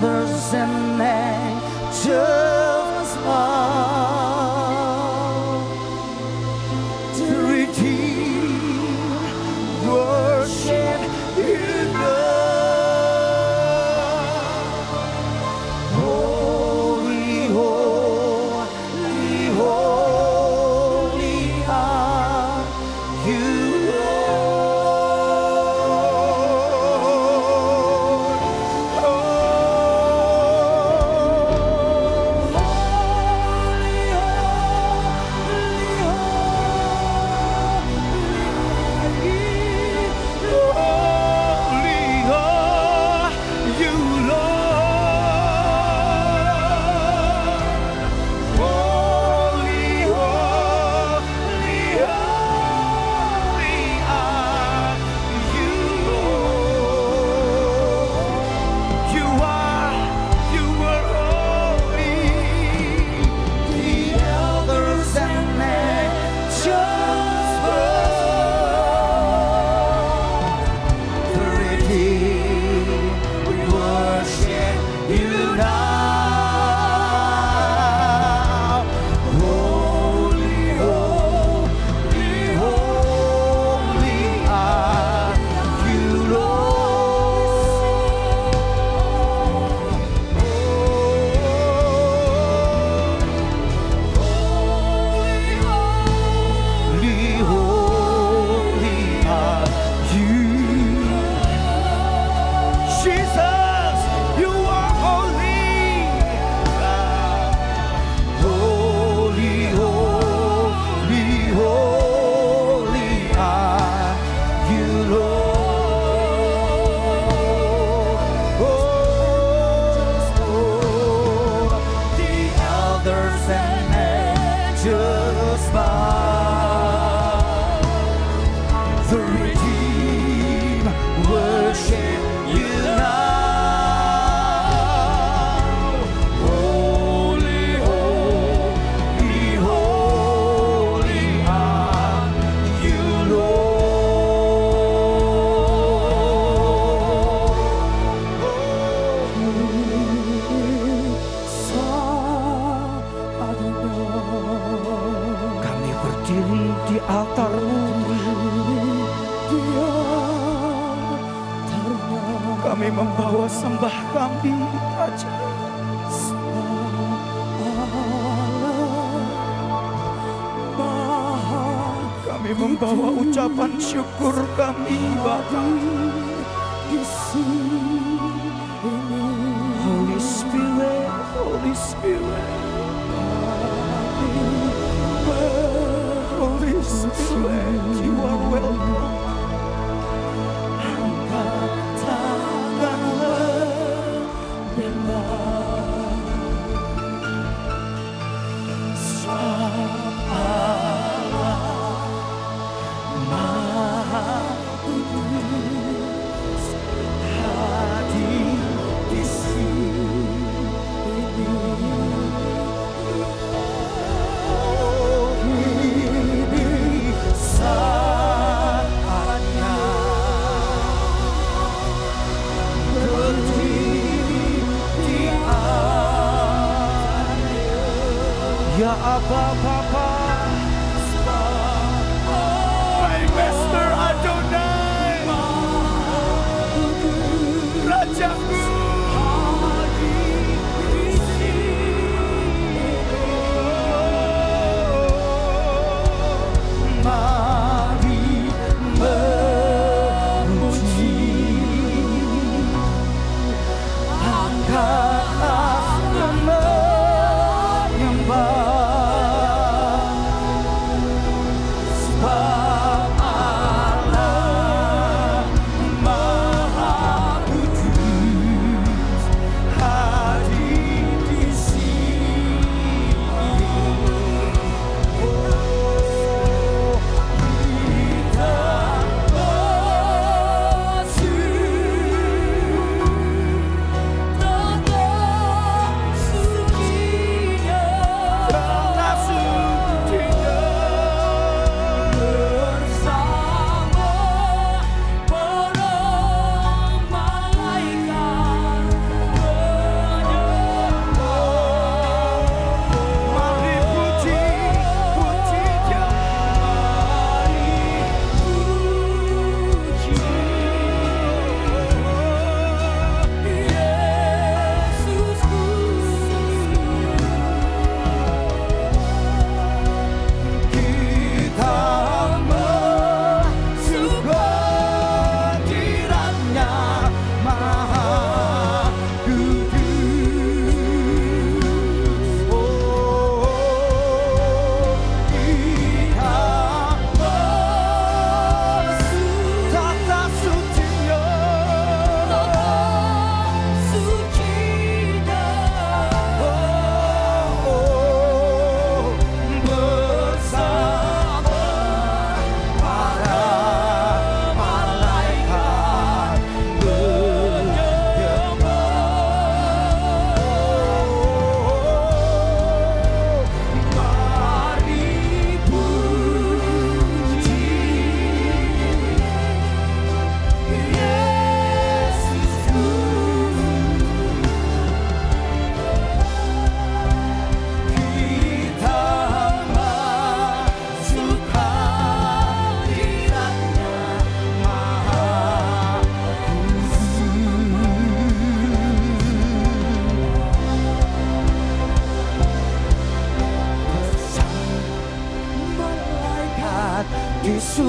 elders and angels bow. The redeemed worship you now. Holy, holy, holy are you, di altar-Mu. Kami membawa sembah kami, Raja. Kami membawa ucapan syukur kami, Bapa. Holy Spirit, Holy Spirit. Holy Spirit, you are welcome. Angkat tanganlah, Sebab Allah Maha Kudus hadir di sini. Saatnya berdiri di atas. Ya Abba Bapa, my Master Adonai, Rajaku. Angkatlah dan menyembah.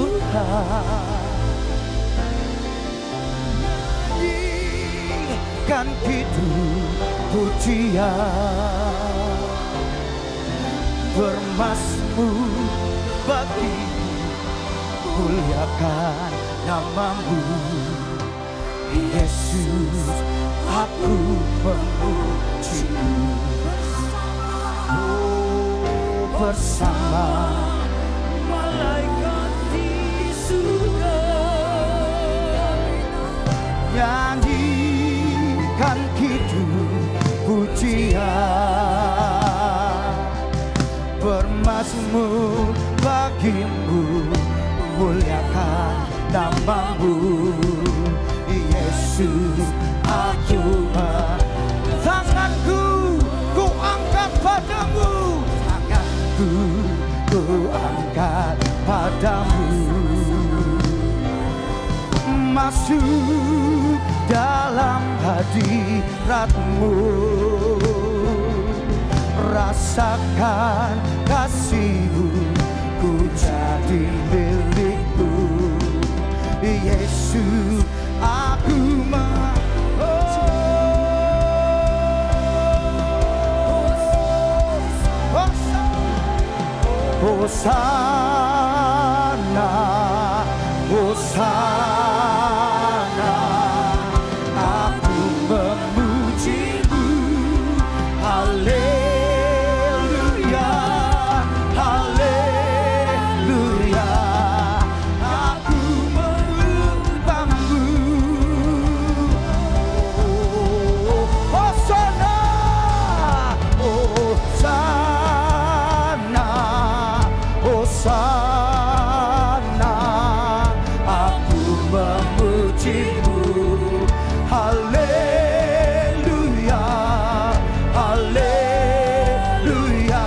Tuhan. Nyanyikan hidup pujian, bermazmur bagi muliakan namamu. Yesus, aku memujimu. Oh, bersama malaikat di surga, nyanyikan hidup pujian, bermazmur bagimu, muliakan namamu. Yesus, aku tanganku ku angkat padamu, tanganku ku angkat padamu. Masuk dalam hadiratmu, rasakan kasihmu, ku jadi milikmu. Yesus, aku Hosana, Hosana, aku memujimu. Haleluya, haleluya, aku menyembahmu. Hosana, Hosana, Hosana, aku memujimu. Haleluya, haleluya,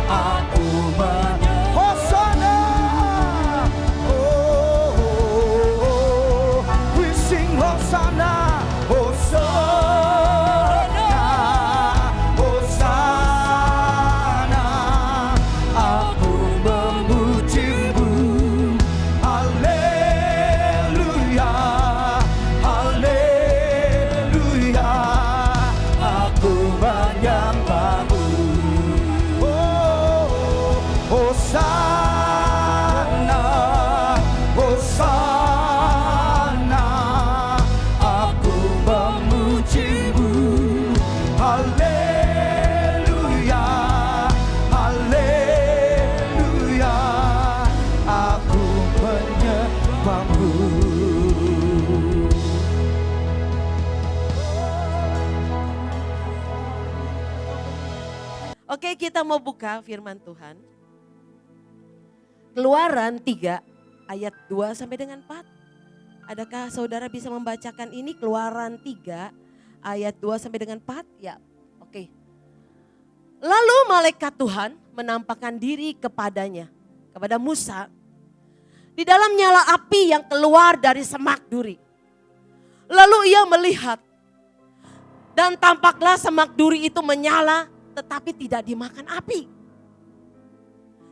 aku Hosana. Oh, we sing Hosana, Hosana, Hosana, aku memujimu. Haleluya, haleluya, aku menyembahmu. Oh, Hosana, Hosana, aku memujimu. Haleluya, haleluya, aku menyembahmu. Oke, kita mau buka firman Tuhan. Keluaran 3 ayat 2 sampai dengan 4. Adakah saudara bisa membacakan ini? Keluaran 3 ayat 2 sampai dengan 4? Ya, oke. Lalu malaikat Tuhan menampakkan diri kepadanya, kepada Musa, di dalam nyala api yang keluar dari semak duri. Lalu ia melihat, dan tampaklah semak duri itu menyala, tetapi tidak dimakan api.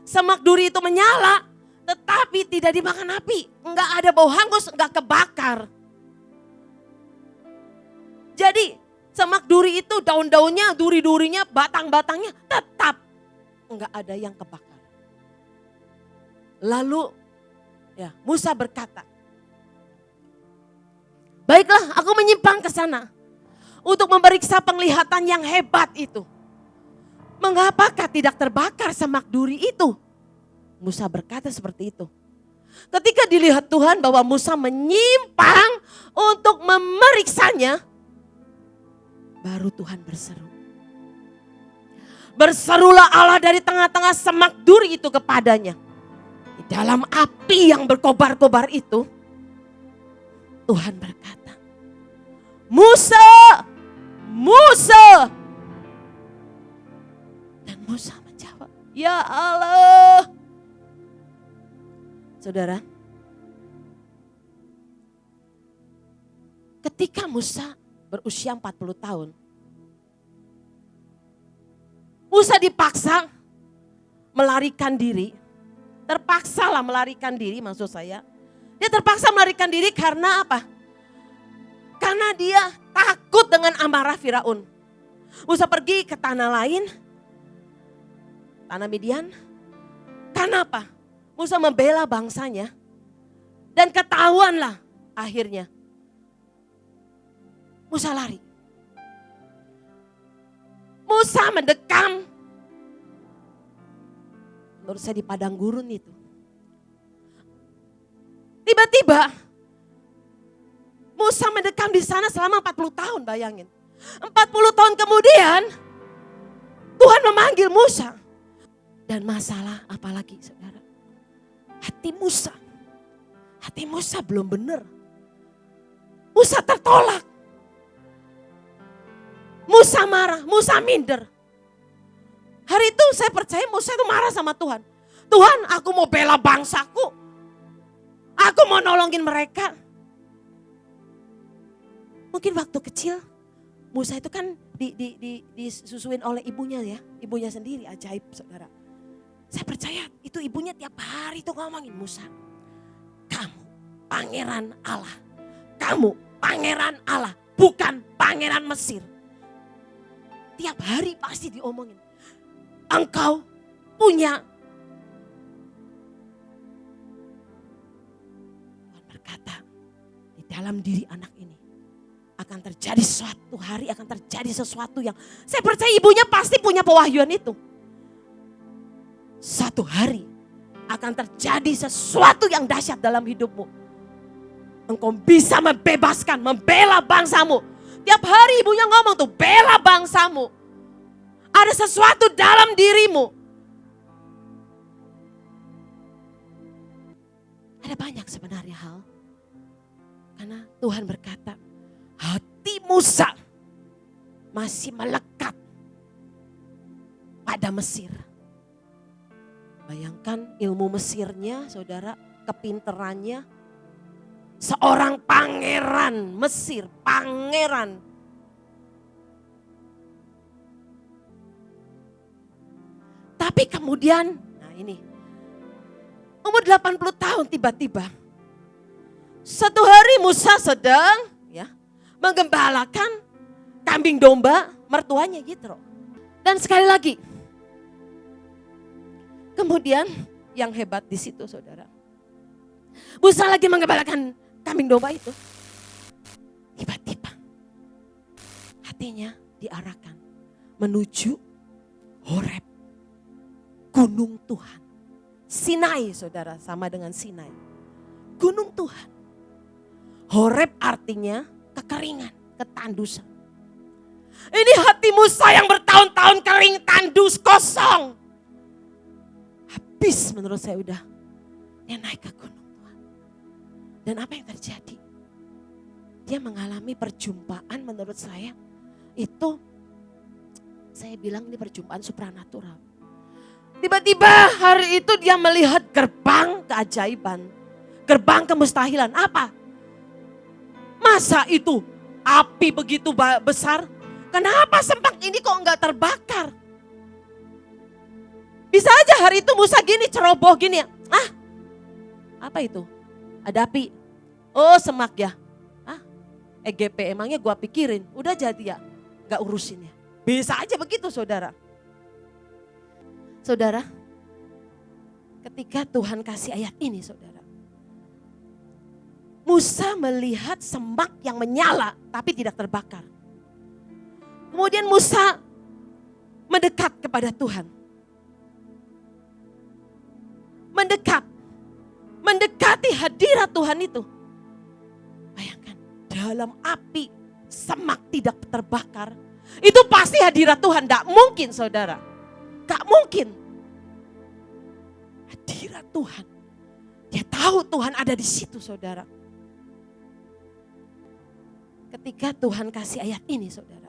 Semak duri itu menyala, tetapi tidak dimakan api. Enggak ada bau hangus, enggak kebakar. Jadi semak duri itu daun-daunnya, duri-durinya, batang-batangnya tetap enggak ada yang kebakar. Lalu ya Musa berkata, baiklah, aku menyimpang ke sana untuk memeriksa penglihatan yang hebat itu. Mengapakah tidak terbakar semak duri itu? Musa berkata seperti itu. Ketika dilihat Tuhan bahwa Musa menyimpang untuk memeriksanya, baru Tuhan berseru. Berserulah Allah dari tengah-tengah semak duri itu kepadanya. Di dalam api yang berkobar-kobar itu, Tuhan berkata, Musa, Musa. Dan Musa menjawab, ya Allah. Saudara, ketika Musa berusia 40 tahun, Musa dipaksa melarikan diri terpaksa lah melarikan diri, maksud saya. Dia terpaksa melarikan diri karena apa? Karena dia takut dengan amarah Firaun. Musa pergi ke tanah lain, tanah Midian. Karena apa? Musa membela bangsanya. Dan ketahuanlah akhirnya. Musa lari. Musa mendekam. Menurut saya di padang gurun itu. Tiba-tiba Musa mendekam di sana selama 40 tahun, bayangin. 40 tahun kemudian Tuhan memanggil Musa. Dan masalah apalagi saudara? Hati Musa belum benar. Musa tertolak. Musa marah, Musa minder. Hari itu saya percaya Musa itu marah sama Tuhan. Tuhan, aku mau bela bangsaku. Aku mau nolongin mereka. Mungkin waktu kecil Musa itu kan disusuin oleh ibunya ya. Ibunya sendiri, ajaib saudara. Saya percaya itu ibunya tiap hari itu ngomongin Musa. Kamu pangeran Allah. Kamu pangeran Allah. Bukan pangeran Mesir. Tiap hari pasti diomongin. Engkau punya. Tuhan berkata di dalam diri anak ini. Akan terjadi suatu hari, akan terjadi sesuatu yang saya percaya ibunya pasti punya pewahyuan itu. Satu hari akan terjadi sesuatu yang dahsyat dalam hidupmu. Engkau bisa membebaskan, membela bangsamu. Tiap hari ibunya ngomong tuh, bela bangsamu. Ada sesuatu dalam dirimu. Ada banyak sebenarnya hal. Karena Tuhan berkata, hati Musa masih melekat pada Mesir. Bayangkan ilmu Mesirnya, saudara, kepinterannya. Seorang pangeran Mesir, pangeran. Tapi kemudian, nah ini, umur 80 tahun tiba-tiba. Satu hari Musa sedang menggembalakan kambing domba mertuanya Yitro. Dan sekali lagi, kemudian yang hebat di situ saudara. Musa lagi menggembalakan kambing domba itu. Tiba-tiba hatinya diarahkan menuju Horeb, gunung Tuhan. Sinai saudara, sama dengan Sinai. Gunung Tuhan. Horeb artinya kekeringan, ketandusan. Ini hati Musa yang bertahun-tahun kering, tandus, kosong. Habis menurut saya udah. Dia naik ke gunung Tuhan. Dan apa yang terjadi? Dia mengalami perjumpaan menurut saya. Itu saya bilang ini perjumpaan supranatural. Tiba-tiba hari itu dia melihat gerbang keajaiban. Gerbang kemustahilan. Apa? Masa itu api begitu besar? Kenapa sempak ini kok enggak terbakar? Bisa aja hari itu Musa gini ceroboh gini ya. Apa itu? Ada api. Oh semak ya. EGP emangnya gua pikirin. Udah jadi ya. Gak urusin ya. Bisa aja begitu saudara. Saudara. Ketika Tuhan kasih ayat ini saudara. Musa melihat semak yang menyala tapi tidak terbakar. Kemudian Musa mendekat kepada Tuhan. Mendekati hadirat Tuhan itu. Bayangkan, dalam api semak tidak terbakar. Itu pasti hadirat Tuhan, gak mungkin saudara. Gak mungkin. Hadirat Tuhan. Dia tahu Tuhan ada di situ saudara. Ketika Tuhan kasih ayat ini saudara.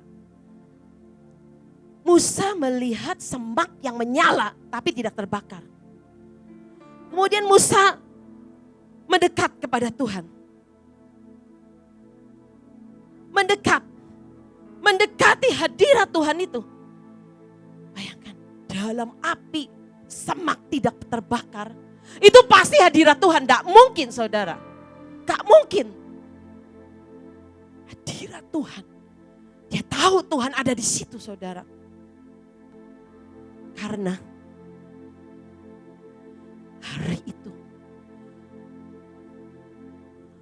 Musa melihat semak yang menyala tapi tidak terbakar. Kemudian Musa mendekat kepada Tuhan. Mendekati hadirat Tuhan itu. Bayangkan dalam api semak tidak terbakar. Itu pasti hadirat Tuhan. Tidak mungkin saudara. Gak mungkin. Hadirat Tuhan. Dia tahu Tuhan ada di situ saudara. Karena hari itu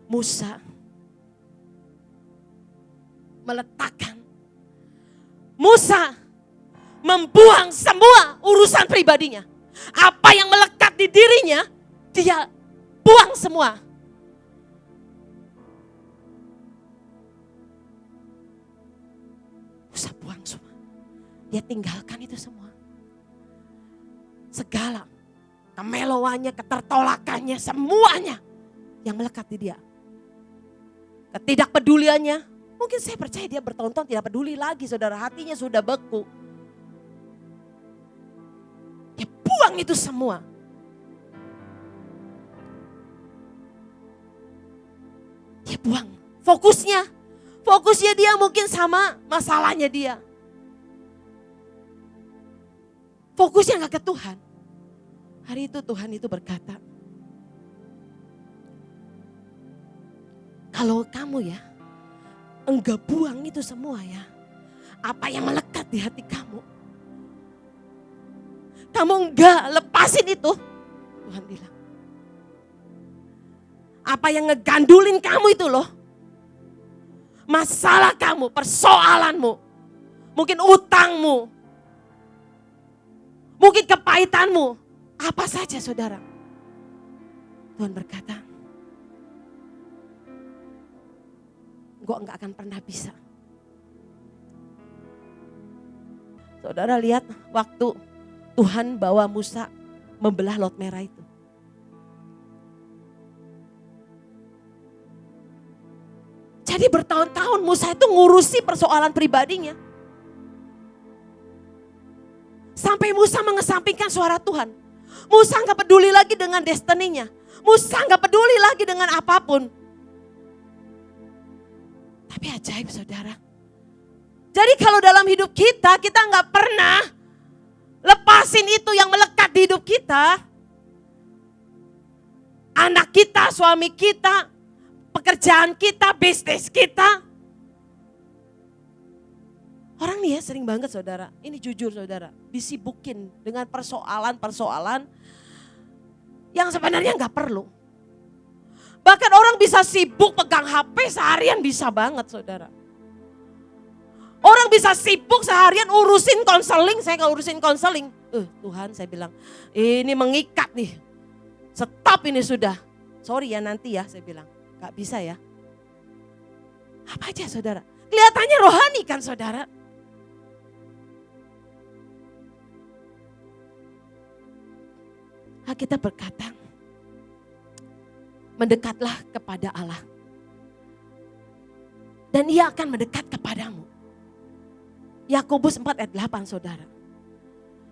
Musa meletakkan, Musa membuang semua urusan pribadinya. Apa yang melekat di dirinya, dia buang semua. Musa buang semua. Dia tinggalkan itu semua. Segala kemelowannya, ketertolakannya, semuanya yang melekat di dia. Ketidakpeduliannya, mungkin saya percaya dia bertahun-tahun tidak peduli lagi saudara, hatinya sudah beku. Dia buang itu semua. Dia buang fokusnya dia mungkin sama masalahnya dia. Fokusnya gak ke Tuhan. Hari itu Tuhan itu berkata, kalau kamu ya, enggak buang itu semua ya. Apa yang melekat di hati kamu. Kamu enggak lepasin itu. Tuhan bilang. Apa yang ngegandulin kamu itu loh. Masalah kamu, persoalanmu. Mungkin utangmu. Mungkin kepahitanmu. Apa saja saudara. Tuhan berkata, engkau enggak akan pernah bisa. Saudara lihat waktu Tuhan bawa Musa membelah Laut Merah itu. Jadi bertahun-tahun Musa itu ngurusi persoalan pribadinya. Sampai Musa mengesampingkan suara Tuhan. Musa gak peduli lagi dengan destininya. Musa gak peduli lagi dengan apapun. Tapi ajaib saudara. Jadi kalau dalam hidup kita gak pernah lepasin itu yang melekat di hidup kita. Anak kita, suami kita, pekerjaan kita, bisnis kita. Orang nih ya sering banget saudara, ini jujur saudara, disibukin dengan persoalan-persoalan yang sebenarnya gak perlu. Bahkan orang bisa sibuk pegang HP seharian bisa banget saudara. Orang bisa sibuk seharian urusin konseling, saya gak urusin konseling. Tuhan saya bilang, ini mengikat nih, stop ini sudah. Sorry ya nanti ya saya bilang, gak bisa ya. Apa aja saudara, kelihatannya rohani kan saudara. Kita berkata, mendekatlah kepada Allah. Dan Ia akan mendekat kepadamu. Yakobus 4 ayat 8 saudara.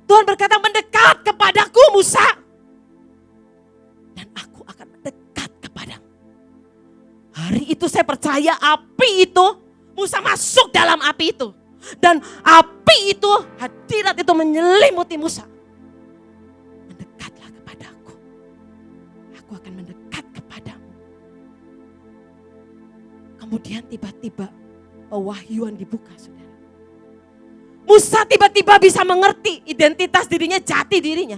Tuhan berkata, mendekat kepadaku Musa. Dan aku akan mendekat kepadamu. Hari itu saya percaya api itu, Musa masuk dalam api itu. Dan api itu, hadirat itu menyelimuti Musa. Mendekatlah kepadaku. Aku akan mendekat kepadamu. Kemudian tiba-tiba pewahyuan dibuka saudara. Musa tiba-tiba bisa mengerti identitas dirinya, jati dirinya.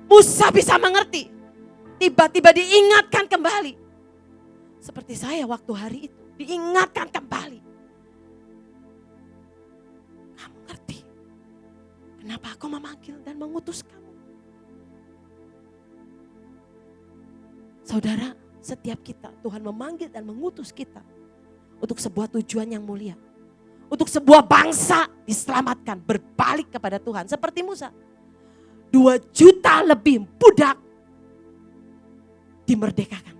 Musa bisa mengerti. Tiba-tiba diingatkan kembali. Seperti saya waktu hari itu. Diingatkan kembali. Kamu ngerti. Kenapa aku memanggil dan mengutus kamu? Saudara, setiap kita Tuhan memanggil dan mengutus kita. Untuk sebuah tujuan yang mulia. Untuk sebuah bangsa diselamatkan, berbalik kepada Tuhan. Seperti Musa. 2 juta lebih budak dimerdekakan.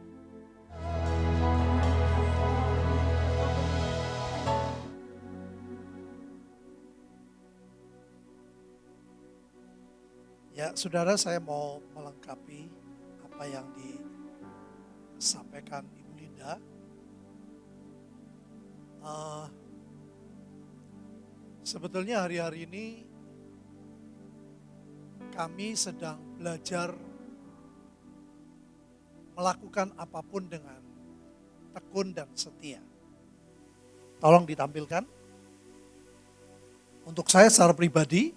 Ya, saudara, saya mau melengkapi apa yang disampaikan Ibu Linda. Sebetulnya hari-hari ini kami sedang belajar melakukan apapun dengan tekun dan setia. Tolong ditampilkan. Untuk saya secara pribadi,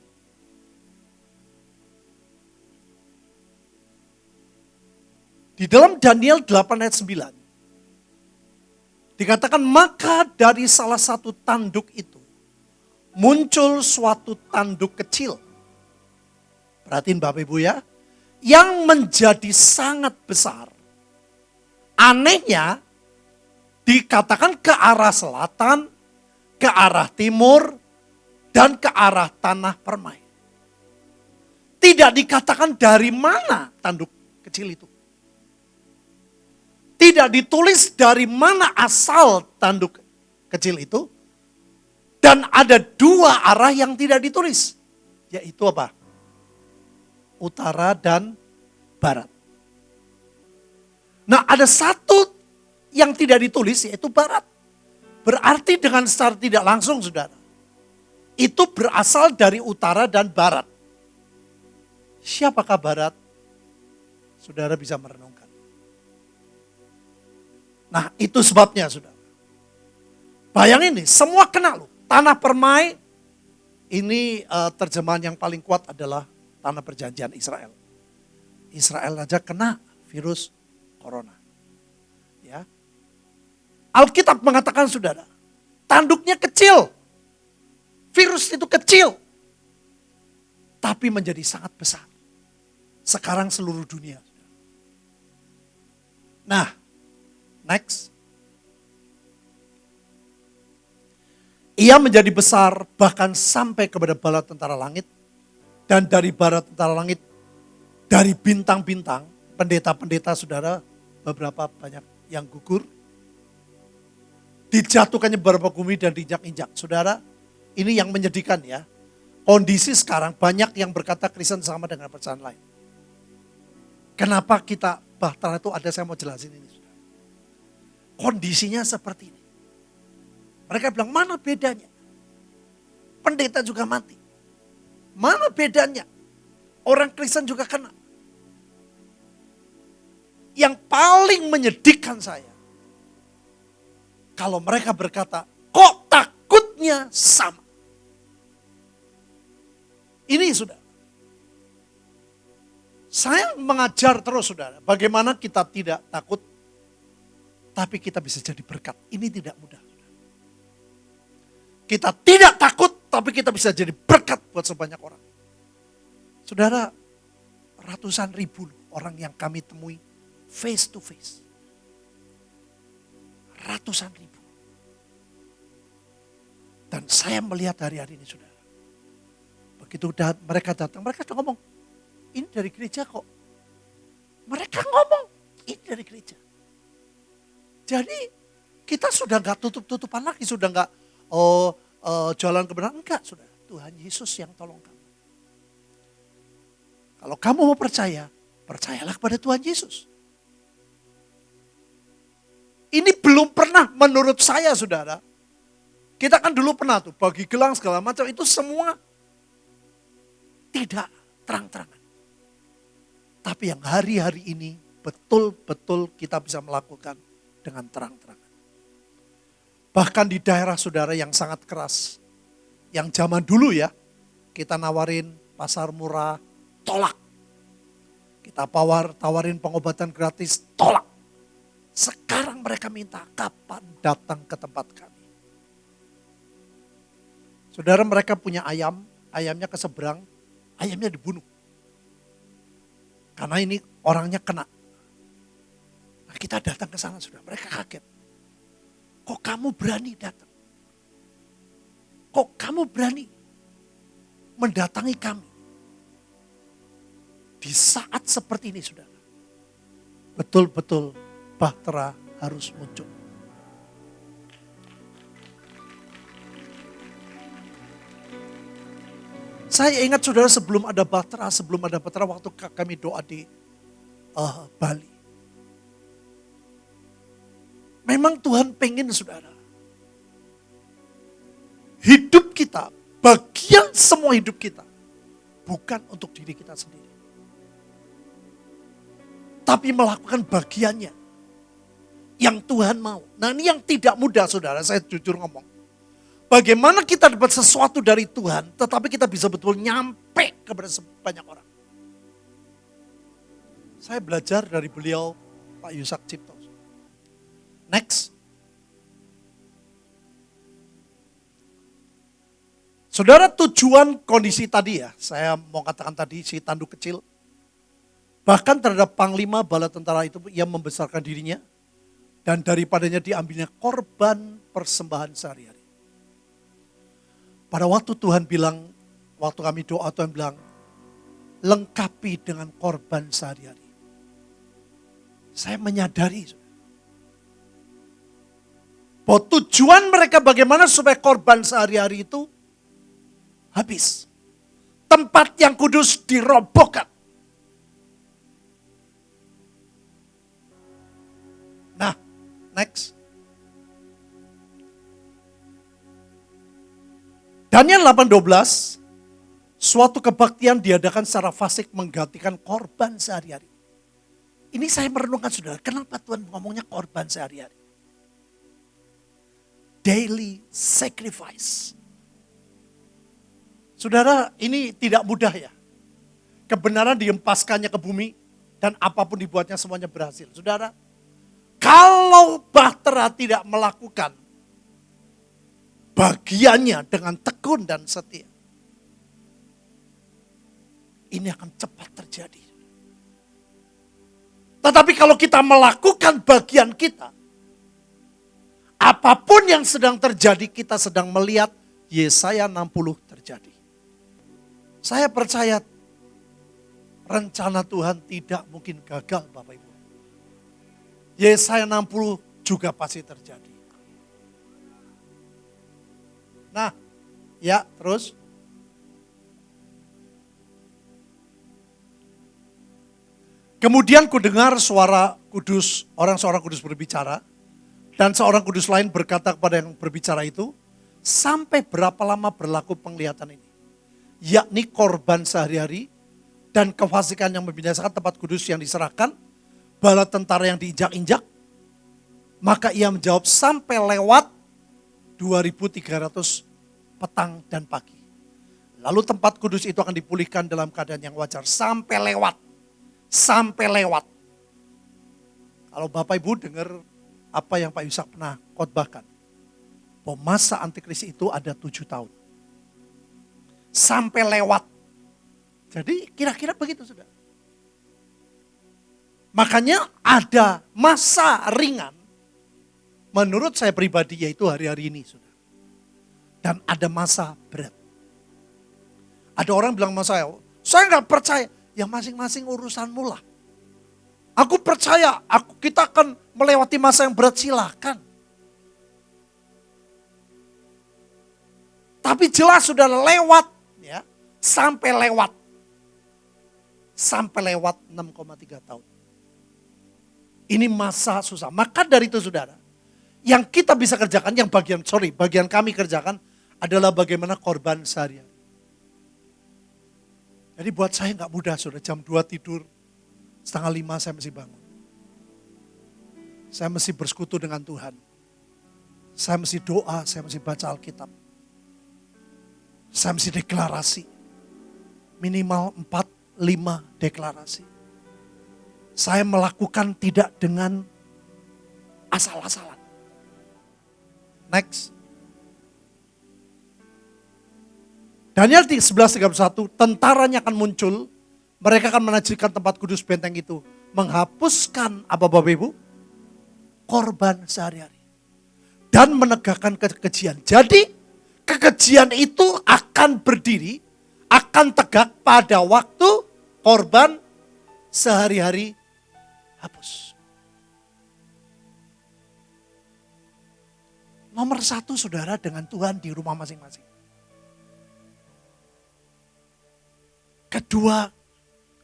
di dalam Daniel 8 ayat 9, dikatakan maka dari salah satu tanduk itu muncul suatu tanduk kecil. Perhatiin Bapak Ibu ya, yang menjadi sangat besar. Anehnya, dikatakan ke arah selatan, ke arah timur, dan ke arah tanah permai. Tidak dikatakan dari mana tanduk kecil itu. Tidak ditulis dari mana asal tanduk kecil itu. Dan ada dua arah yang tidak ditulis. Yaitu apa? Utara dan barat. Nah, ada satu yang tidak ditulis yaitu barat. Berarti dengan secara tidak langsung, saudara, itu berasal dari utara dan barat. Siapakah barat? Saudara bisa merenungkan. Nah, itu sebabnya, saudara. Bayangin nih, semua kena loh. Tanah permai, ini terjemahan yang paling kuat adalah tanah perjanjian Israel. Israel aja kena virus corona. Ya. Alkitab mengatakan, saudara, tanduknya kecil. Virus itu kecil, tapi menjadi sangat besar. Sekarang seluruh dunia. Nah, next. Ia menjadi besar bahkan sampai kepada bala tentara langit. Dan dari bala tentara langit, dari bintang-bintang, pendeta-pendeta saudara, beberapa banyak yang gugur. Dijatuhkannya beberapa bumi dan diinjak-injak. Saudara, ini yang menyedihkan ya. Kondisi sekarang banyak yang berkata Kristen sama dengan percayaan lain. Kenapa kita bahtera itu ada, saya mau jelasin ini. Saudara. Kondisinya seperti ini. Mereka bilang mana bedanya? Pendeta juga mati. Mana bedanya? Orang Kristen juga kena. Yang paling menyedihkan saya. Kalau mereka berkata, kok takutnya sama? Ini sudah. Saya mengajar terus saudara, bagaimana kita tidak takut, tapi kita bisa jadi berkat. Ini tidak mudah. Saudara. Kita tidak takut, tapi kita bisa jadi berkat buat sebanyak orang. Saudara, ratusan ribu orang yang kami temui face to face. Ratusan ribu. Dan saya melihat hari-hari ini saudara. Begitu mereka datang, mereka sudah ngomong, ini dari gereja kok. Mereka ngomong, ini dari gereja. Jadi kita sudah gak tutup-tutupan lagi, sudah gak jalan kebenaran. Enggak, saudara. Tuhan Yesus yang tolong kamu. Kalau kamu mau percaya, percayalah kepada Tuhan Yesus. Ini belum pernah menurut saya saudara. Kita kan dulu pernah tuh bagi gelang segala macam itu semua tidak terang-terangan. Tapi yang hari-hari ini betul-betul kita bisa melakukan dengan terang-terangan. Bahkan di daerah saudara yang sangat keras. Yang zaman dulu ya, kita nawarin pasar murah, tolak. Kita tawarin pengobatan gratis, tolak. Sekarang mereka minta kapan datang ke tempat kami. Saudara mereka punya ayam, ayamnya ke seberang, ayamnya dibunuh. Karena ini orangnya kena. Nah, kita datang ke sana saudara, mereka kaget. Kok kamu berani datang? Kok kamu berani mendatangi kami? Di saat seperti ini saudara, betul-betul bahtera harus muncul. Saya ingat saudara sebelum ada bahtera waktu kami doa di Bali. Memang Tuhan pengen saudara. Hidup kita, bagian semua hidup kita. Bukan untuk diri kita sendiri. tapi melakukan bagiannya yang Tuhan mau. Nah ini yang tidak mudah saudara, saya jujur ngomong. Bagaimana kita dapat sesuatu dari Tuhan, tetapi kita bisa betul nyampe kepada sebanyak orang. Saya belajar dari beliau, Pak Yusak Cipto. Next. Saudara, tujuan kondisi tadi ya, saya mau katakan tadi si tanduk kecil. Bahkan terhadap panglima bala tentara itu yang membesarkan dirinya. Dan daripadanya diambilnya korban persembahan sehari-hari. Pada waktu Tuhan bilang, waktu kami doa Tuhan bilang, lengkapi dengan korban sehari-hari. Saya menyadari bahwa tujuan mereka bagaimana supaya korban sehari-hari itu habis. Tempat yang kudus dirobohkan. Nah, next. Daniel 8:12, suatu kebaktian diadakan secara fasik menggantikan korban sehari-hari. Ini saya merenungkan saudara, kenapa Tuhan ngomongnya korban sehari-hari? Daily sacrifice. Saudara, ini tidak mudah ya. Kebenaran diempaskannya ke bumi dan apapun dibuatnya semuanya berhasil. Saudara, kalau Bahtera tidak melakukan bagiannya dengan tekun dan setia, ini akan cepat terjadi. Tetapi kalau kita melakukan bagian kita, apapun yang sedang terjadi, kita sedang melihat Yesaya 60 terjadi. Saya percaya rencana Tuhan tidak mungkin gagal Bapak Ibu. Yesaya 60 juga pasti terjadi. Nah, ya terus. Kemudian ku dengar suara kudus, seorang kudus berbicara. Dan seorang kudus lain berkata kepada yang berbicara itu, sampai berapa lama berlaku penglihatan ini? Yakni korban sehari-hari dan kefasikan yang membinasakan tempat kudus yang diserahkan, bala tentara yang diinjak-injak. Maka ia menjawab sampai lewat 2300 petang dan pagi. Lalu tempat kudus itu akan dipulihkan dalam keadaan yang wajar. Sampai lewat. Sampai lewat. Kalau Bapak Ibu dengar apa yang Pak Yusak pernah khotbahkan. Bahwa masa antikris itu ada 7 tahun. Sampai lewat. Jadi kira-kira begitu sudah. Makanya ada masa ringan. Menurut saya pribadi yaitu hari-hari ini sudah. Dan ada masa berat. Ada orang bilang sama saya nggak percaya. Ya masing-masing urusanmu lah. Aku percaya, kita akan melewati masa yang berat, silakan. Tapi jelas sudah lewat, ya, sampai lewat 6,3 tahun. Ini masa susah. Maka dari itu saudara, yang kita bisa kerjakan, bagian kami kerjakan adalah bagaimana korban sehari-hari. Jadi buat saya nggak mudah saudara, jam 2 tidur, 4:30 saya mesti bangun. Saya mesti bersekutu dengan Tuhan. Saya mesti doa, saya mesti baca Alkitab. Saya mesti deklarasi. Minimal 4-5 deklarasi. Saya melakukan tidak dengan asal-asalan. Next. Daniel 11:31, tentaranya akan muncul, mereka akan menajiskan tempat kudus benteng itu. Menghapuskan apa Bapak Ibu? Korban sehari-hari. Dan menegakkan kekejian. Jadi kekejian itu akan berdiri, akan tegak pada waktu korban sehari-hari hapus. Nomor 1 saudara dengan Tuhan di rumah masing-masing. Kedua,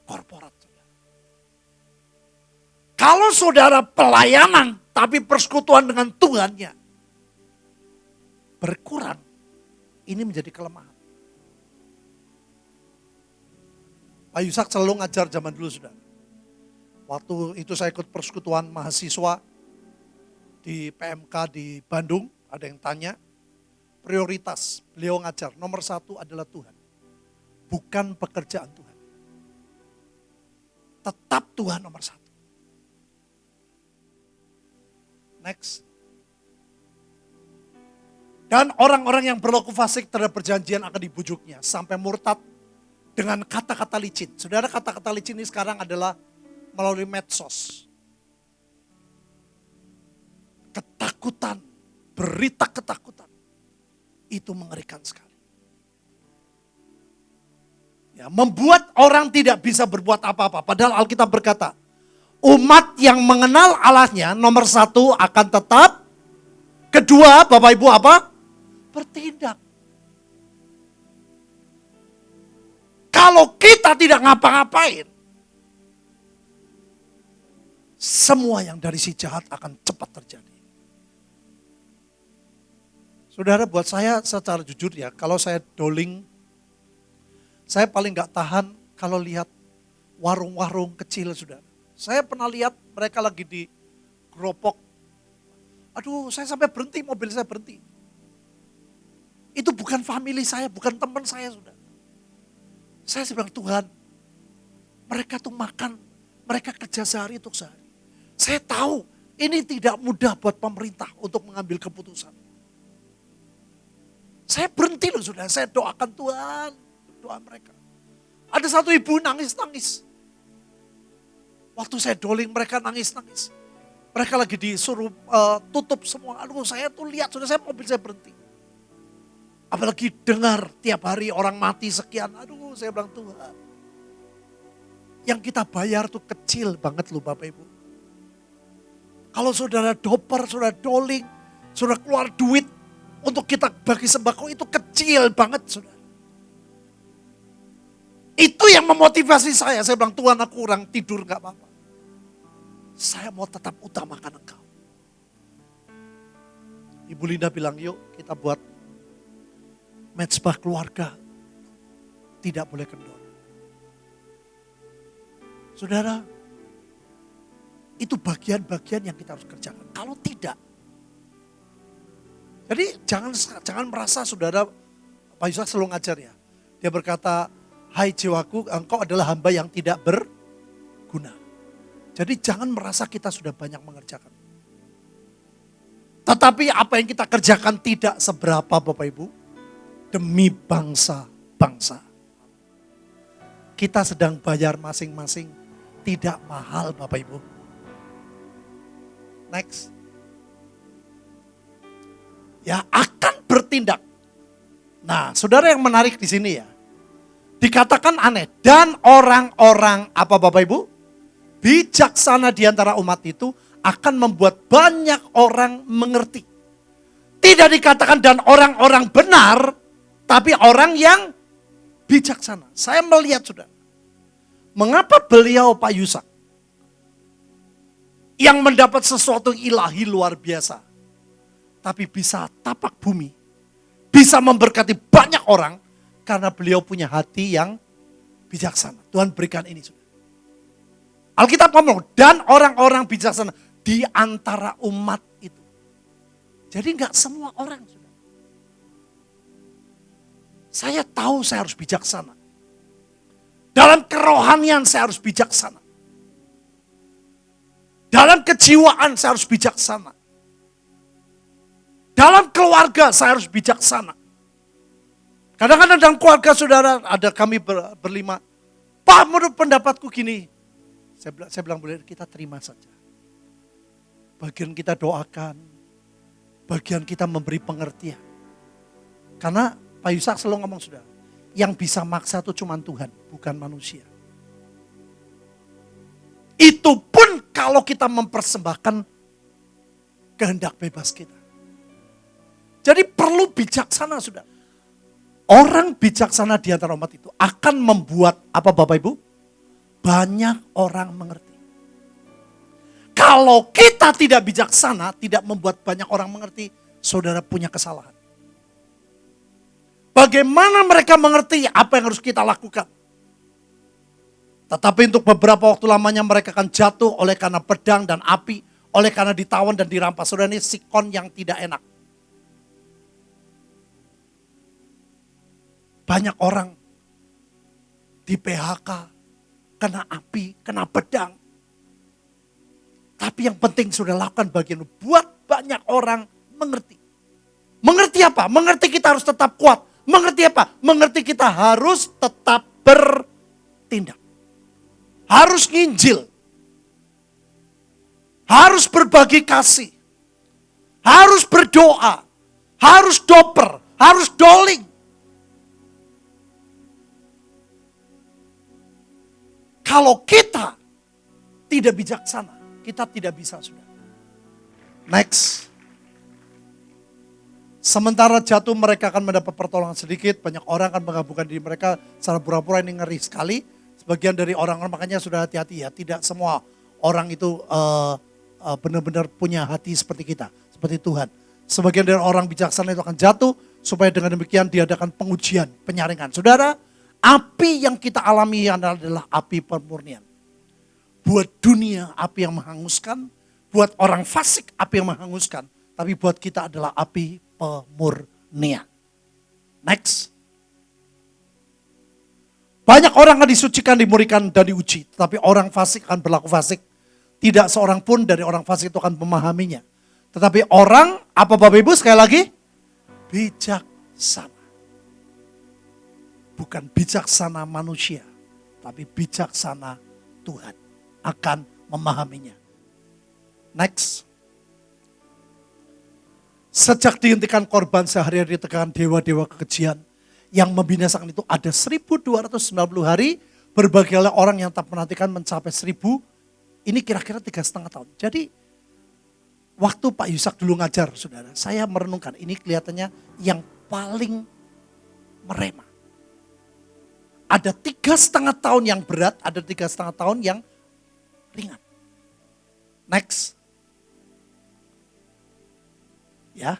korporat. Kalau saudara pelayanan tapi persekutuan dengan Tuhannya berkurang, ini menjadi kelemahan. Pak Yusak selalu ngajar zaman dulu saudara. Waktu itu saya ikut persekutuan mahasiswa di PMK di Bandung, ada yang tanya, prioritas beliau ngajar, nomor 1 adalah Tuhan. Bukan pekerjaan Tuhan. Tetap Tuhan nomor 1. Next. Dan orang-orang yang berlaku fasik terhadap perjanjian akan dibujuknya sampai murtad dengan kata-kata licin. Saudara, kata-kata licin ini sekarang adalah melalui medsos. Ketakutan, berita ketakutan. Itu mengerikan sekali. Ya, membuat orang tidak bisa berbuat apa-apa. Padahal Alkitab berkata, umat yang mengenal Allahnya nomor 1 akan tetap. Kedua, Bapak Ibu apa? Bertindak. Kalau kita tidak ngapa-ngapain, semua yang dari si jahat akan cepat terjadi. Saudara, buat saya secara jujur ya, kalau saya doling, saya paling gak tahan kalau lihat warung-warung kecil, saudara. Saya pernah lihat mereka lagi di geropok. Aduh, saya sampai berhenti, mobil saya berhenti. Itu bukan family saya, bukan teman saya, saudara. Saya bilang, Tuhan, mereka tuh makan, mereka kerja sehari untuk sehari. Saya tahu ini tidak mudah buat pemerintah untuk mengambil keputusan. Saya berhenti loh, saudara. Saya doakan Tuhan, doa mereka. Ada satu ibu nangis-nangis. Waktu saya doling mereka nangis-nangis. Mereka lagi disuruh tutup semua. Aduh, saya tuh lihat, saudara, mobil saya berhenti. Apalagi dengar tiap hari orang mati sekian. Aduh, saya bilang, Tuhan. Yang kita bayar tuh kecil banget loh Bapak Ibu. Kalau saudara doper, saudara doling, saudara keluar duit untuk kita bagi sembako itu kecil banget, saudara. Itu yang memotivasi saya. Saya bilang, Tuhan, aku kurang tidur gak apa-apa. Saya mau tetap utamakan Engkau. Ibu Linda bilang, yuk kita buat mezbah keluarga. Tidak boleh kendor. Saudara, itu bagian-bagian yang kita harus kerjakan. Kalau tidak, jadi jangan merasa saudara, Pak Yusak selalu ngajar ya. Dia berkata, hai jiwaku, engkau adalah hamba yang tidak berguna. Jadi jangan merasa kita sudah banyak mengerjakan. Tetapi apa yang kita kerjakan tidak seberapa Bapak Ibu. Demi bangsa-bangsa. Kita sedang bayar masing-masing. Tidak mahal Bapak Ibu. Next. Ya, akan bertindak. Nah, saudara yang menarik di sini ya. Dikatakan aneh. Dan orang-orang apa Bapak Ibu? Bijaksana di antara umat itu akan membuat banyak orang mengerti. Tidak dikatakan dan orang-orang benar, tapi orang yang bijaksana. Saya melihat saudara. Mengapa beliau Pak Yusak yang mendapat sesuatu ilahi luar biasa. Tapi bisa tapak bumi. Bisa memberkati banyak orang. Karena beliau punya hati yang bijaksana. Tuhan berikan ini saudara. Alkitab ngomong, dan orang-orang bijaksana di antara umat itu. Jadi enggak semua orang. Saudara. Saya tahu saya harus bijaksana. Dalam kerohanian saya harus bijaksana. Dalam kejiwaan saya harus bijaksana. Dalam keluarga saya harus bijaksana. Kadang-kadang dalam keluarga saudara, ada kami berlima. Pak, menurut pendapatku gini. Saya bilang boleh kita terima saja. Bagian kita doakan. Bagian kita memberi pengertian. Karena Pak Yusak selalu ngomong saudara. Yang bisa maksa itu cuma Tuhan, bukan manusia. Itu pun kalau kita mempersembahkan kehendak bebas kita. Jadi perlu bijaksana saudara. Orang bijaksana di antara umat itu akan membuat apa Bapak Ibu? Banyak orang mengerti. Kalau kita tidak bijaksana, tidak membuat banyak orang mengerti, saudara punya kesalahan. Bagaimana mereka mengerti apa yang harus kita lakukan? Tetapi untuk beberapa waktu lamanya mereka akan jatuh oleh karena pedang dan api, oleh karena ditawan dan dirampas. Saudara, ini sikon yang tidak enak. Banyak orang di PHK, kena api, kena pedang. Tapi yang penting sudah lakukan bagian buat banyak orang mengerti. Mengerti apa? Mengerti kita harus tetap kuat. Mengerti apa? Mengerti kita harus tetap bertindak. Harus nginjil. Harus berbagi kasih. Harus berdoa. Harus doper. Harus doling. Kalau kita tidak bijaksana, kita tidak bisa, sudah. Next. Sementara jatuh mereka akan mendapat pertolongan sedikit. Banyak orang akan menggabungkan diri mereka secara pura-pura, ini ngeri sekali. Sebagian dari orang-orang, makanya sudah hati-hati ya. Tidak semua orang itu benar-benar punya hati seperti kita. Seperti Tuhan. Sebagian dari orang bijaksana itu akan jatuh. Supaya dengan demikian diadakan pengujian, penyaringan. Saudara, api yang kita alami adalah api pemurnian. Buat dunia api yang menghanguskan, buat orang fasik api yang menghanguskan, tapi buat kita adalah api pemurnian. Next. Banyak orang akan disucikan, dimurnikan dan diuji, tetapi orang fasik akan berlaku fasik. Tidak seorang pun dari orang fasik itu akan memahaminya. Tetapi orang, apa Bapak Ibu sekali lagi? Bijaksana. Bukan bijaksana manusia, tapi bijaksana Tuhan akan memahaminya. Next. Sejak dihentikan korban sehari-hari ditekan dewa-dewa kekejian yang membinasakan itu ada 1290 hari, berbagai orang yang tak menantikan mencapai 1000, ini kira-kira 3,5 tahun. Jadi waktu Pak Yusak dulu ngajar, saudara, saya merenungkan ini kelihatannya yang paling merema. Ada 3,5 tahun yang berat, ada 3,5 tahun yang ringan. Next. Ya.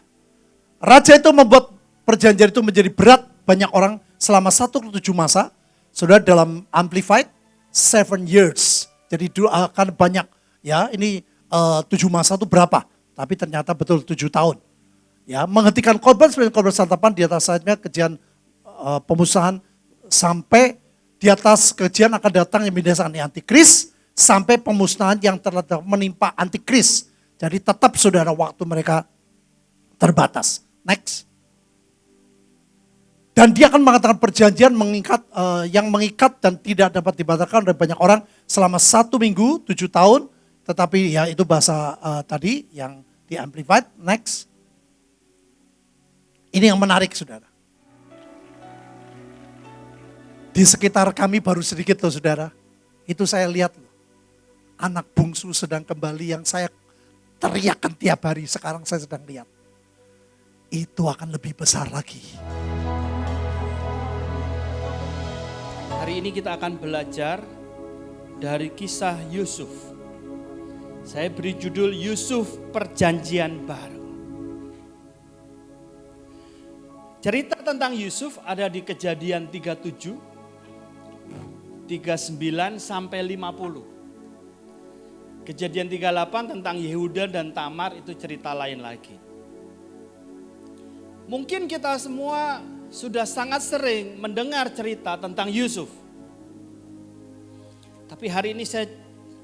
Raja itu membuat perjanjian itu menjadi berat banyak orang selama 1/7 masa. Saudara, dalam Amplified 7 years. Jadi dulu akan banyak, ya ini 7 masa itu berapa? Tapi ternyata betul 7 tahun. Ya, menghentikan korban sebagai korban santapan, di atas saatnya kejian pemusnahan, sampai di atas kejian akan datang yang membinasakan antikris, sampai pemusnahan yang telah menimpa antikris. Jadi tetap, saudara, waktu mereka terbatas. Next. Dan dia akan mengatakan perjanjian yang mengikat dan tidak dapat dibatalkan oleh banyak orang selama 1 minggu, 7 tahun. Tetapi ya itu bahasa tadi yang di Amplified. Next. Ini yang menarik, saudara. Di sekitar kami baru sedikit loh, saudara. Itu saya lihat loh. Anak bungsu sedang kembali yang saya teriakkan tiap hari. Sekarang saya sedang lihat. Itu akan lebih besar lagi. Hari ini kita akan belajar dari kisah Yusuf. Saya beri judul Yusuf Perjanjian Baru. Cerita tentang Yusuf ada di Kejadian 37, 39 sampai 50. Kejadian 38 tentang Yehuda dan Tamar itu cerita lain lagi. Mungkin kita semua sudah sangat sering mendengar cerita tentang Yusuf. Tapi hari ini saya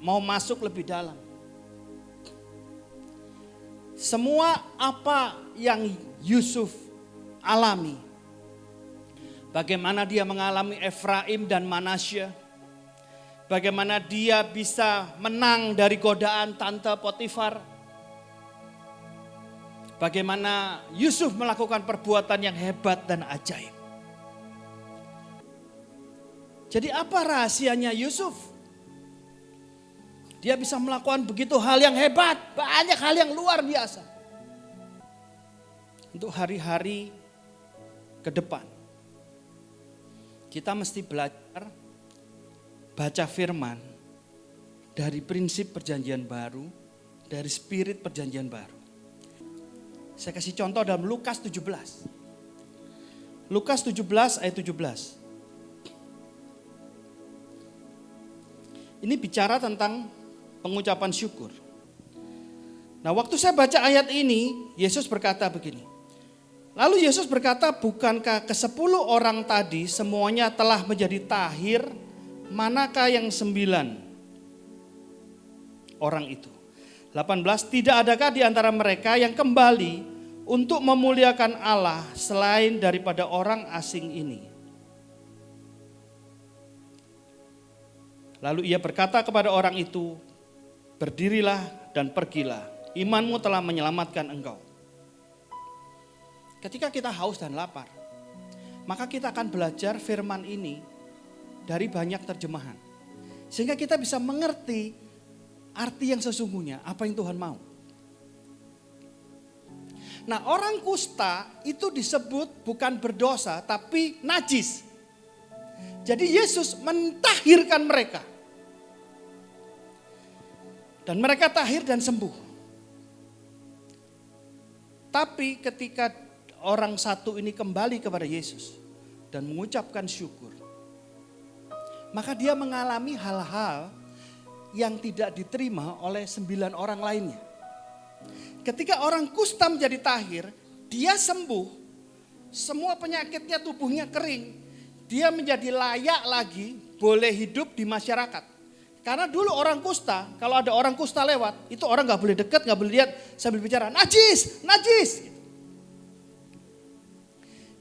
mau masuk lebih dalam. Semua apa yang Yusuf alami. Bagaimana dia mengalami Efraim dan Manasya. Bagaimana dia bisa menang dari godaan tante Potifar. Bagaimana Yusuf melakukan perbuatan yang hebat dan ajaib. Jadi apa rahasianya Yusuf? Dia bisa melakukan begitu hal yang hebat, banyak hal yang luar biasa. Untuk hari-hari ke depan, kita mesti belajar baca firman dari prinsip perjanjian baru, dari spirit perjanjian baru. Saya kasih contoh dalam Lukas 17. Lukas 17 ayat 17. Ini bicara tentang pengucapan syukur. Nah, waktu saya baca ayat ini, Yesus berkata begini. Lalu Yesus berkata, bukankah ke-10 orang tadi semuanya telah menjadi tahir, manakah yang 9 orang itu? 18, tidak adakah di antara mereka yang kembali untuk memuliakan Allah selain daripada orang asing ini? Lalu ia berkata kepada orang itu, berdirilah dan pergilah, imanmu telah menyelamatkan engkau. Ketika kita haus dan lapar, maka kita akan belajar firman ini dari banyak terjemahan. Sehingga kita bisa mengerti arti yang sesungguhnya, apa yang Tuhan mau. Nah, orang kusta itu disebut bukan berdosa tapi najis. Jadi Yesus mentahirkan mereka. Dan mereka tahir dan sembuh. Tapi ketika orang satu ini kembali kepada Yesus dan mengucapkan syukur, maka dia mengalami hal-hal yang tidak diterima oleh 9 orang lainnya. Ketika orang kusta menjadi tahir, dia sembuh, semua penyakitnya tubuhnya kering, dia menjadi layak lagi boleh hidup di masyarakat. Karena dulu orang kusta, kalau ada orang kusta lewat, itu orang gak boleh dekat, gak boleh lihat sambil bicara, najis, najis.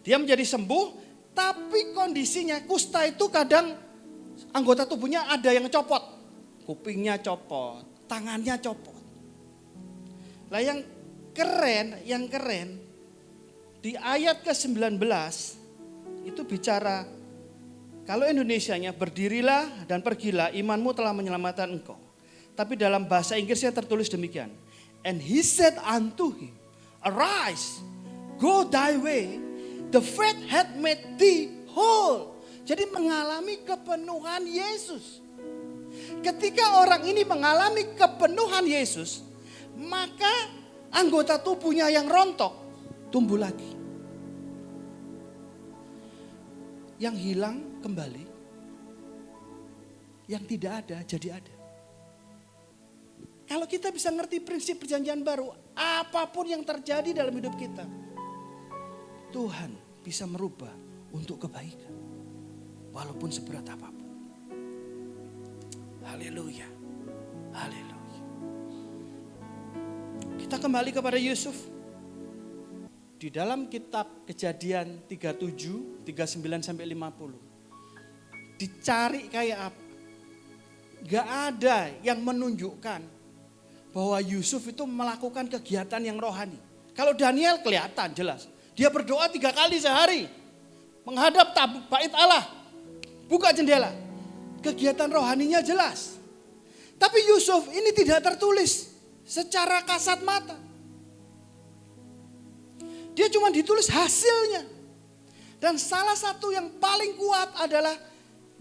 Dia menjadi sembuh, tapi kondisinya kusta itu kadang anggota tubuhnya ada yang copot. Kupingnya copot, tangannya copot. Lah yang keren, di ayat ke-19 itu bicara, kalau Indonesianya berdirilah dan pergilah, imanmu telah menyelamatkan engkau. Tapi dalam bahasa Inggrisnya tertulis demikian. And he said unto him, arise, go thy way, the faith hath made thee whole. Jadi mengalami kepenuhan Yesus. Ketika orang ini mengalami kepenuhan Yesus, maka anggota tubuhnya yang rontok tumbuh lagi. Yang hilang kembali, yang tidak ada jadi ada. Kalau kita bisa ngerti prinsip perjanjian baru, apapun yang terjadi dalam hidup kita, Tuhan bisa merubah untuk kebaikan, walaupun seberat apapun. Haleluya, haleluya. Kita kembali kepada Yusuf. Di dalam kitab Kejadian 37, 39 sampai 50. Dicari kayak apa? Gak ada yang menunjukkan bahwa Yusuf itu melakukan kegiatan yang rohani. Kalau Daniel kelihatan jelas. Dia berdoa 3 kali sehari. Menghadap bait Allah. Buka jendela. Kegiatan rohaninya jelas. Tapi Yusuf ini tidak tertulis secara kasat mata. Dia cuma ditulis hasilnya. Dan salah satu yang paling kuat adalah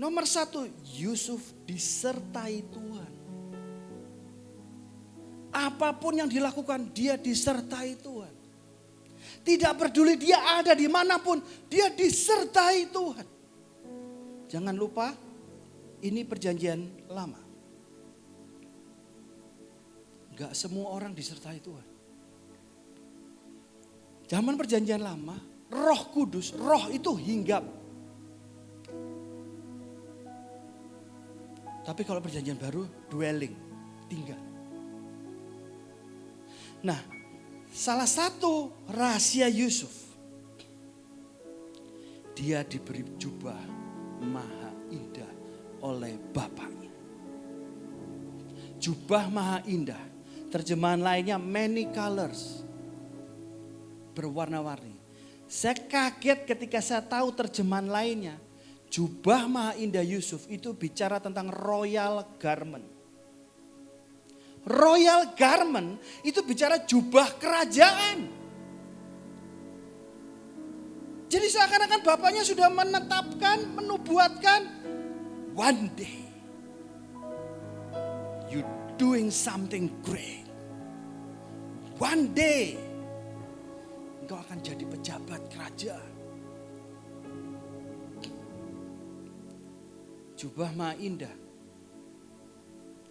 nomor 1, Yusuf disertai Tuhan. Apapun yang dilakukan, dia disertai Tuhan. Tidak peduli dia ada dimanapun, dia disertai Tuhan. Jangan lupa, ini perjanjian lama. Gak semua orang disertai Tuhan. Zaman perjanjian lama, Roh Kudus, roh itu hinggap. Tapi kalau perjanjian baru, dwelling, tinggal. Nah, salah satu rahasia Yusuf, dia diberi jubah maha indah oleh bapaknya. Jubah maha indah, terjemahan lainnya many colors. Berwarna-warni. Saya kaget ketika saya tahu terjemahan lainnya. Jubah maha indah Yusuf itu bicara tentang royal garment. Royal garment itu bicara jubah kerajaan. Jadi seakan-akan bapaknya sudah menetapkan, menubuatkan, one day you doing something great. One day engkau akan jadi pejabat kerajaan. Jubah maha indah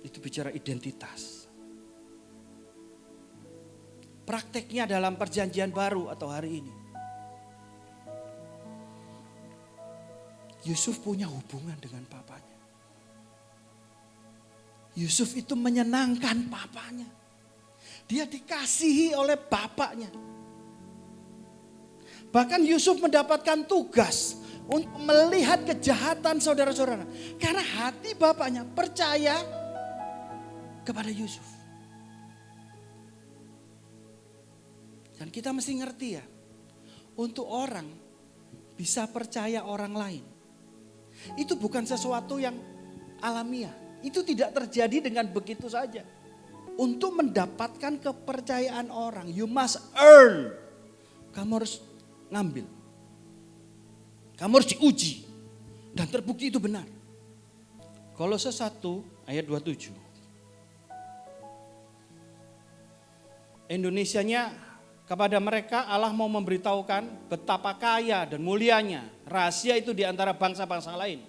itu bicara identitas. Prakteknya dalam perjanjian baru atau hari ini. Yusuf punya hubungan dengan papanya. Yusuf itu menyenangkan papanya. Dia dikasihi oleh bapaknya. Bahkan Yusuf mendapatkan tugas untuk melihat kejahatan saudara-saudara. Karena hati bapaknya percaya kepada Yusuf. Dan kita mesti ngerti ya, untuk orang bisa percaya orang lain, itu bukan sesuatu yang alamiah. Itu tidak terjadi dengan begitu saja. Untuk mendapatkan kepercayaan orang, you must earn. Kamu harus ngambil. Kamu harus diuji. Dan terbukti itu benar. Kolose 1 ayat 27. Indonesianya, kepada mereka Allah mau memberitahukan betapa kaya dan mulianya rahasia itu di antara bangsa-bangsa lain.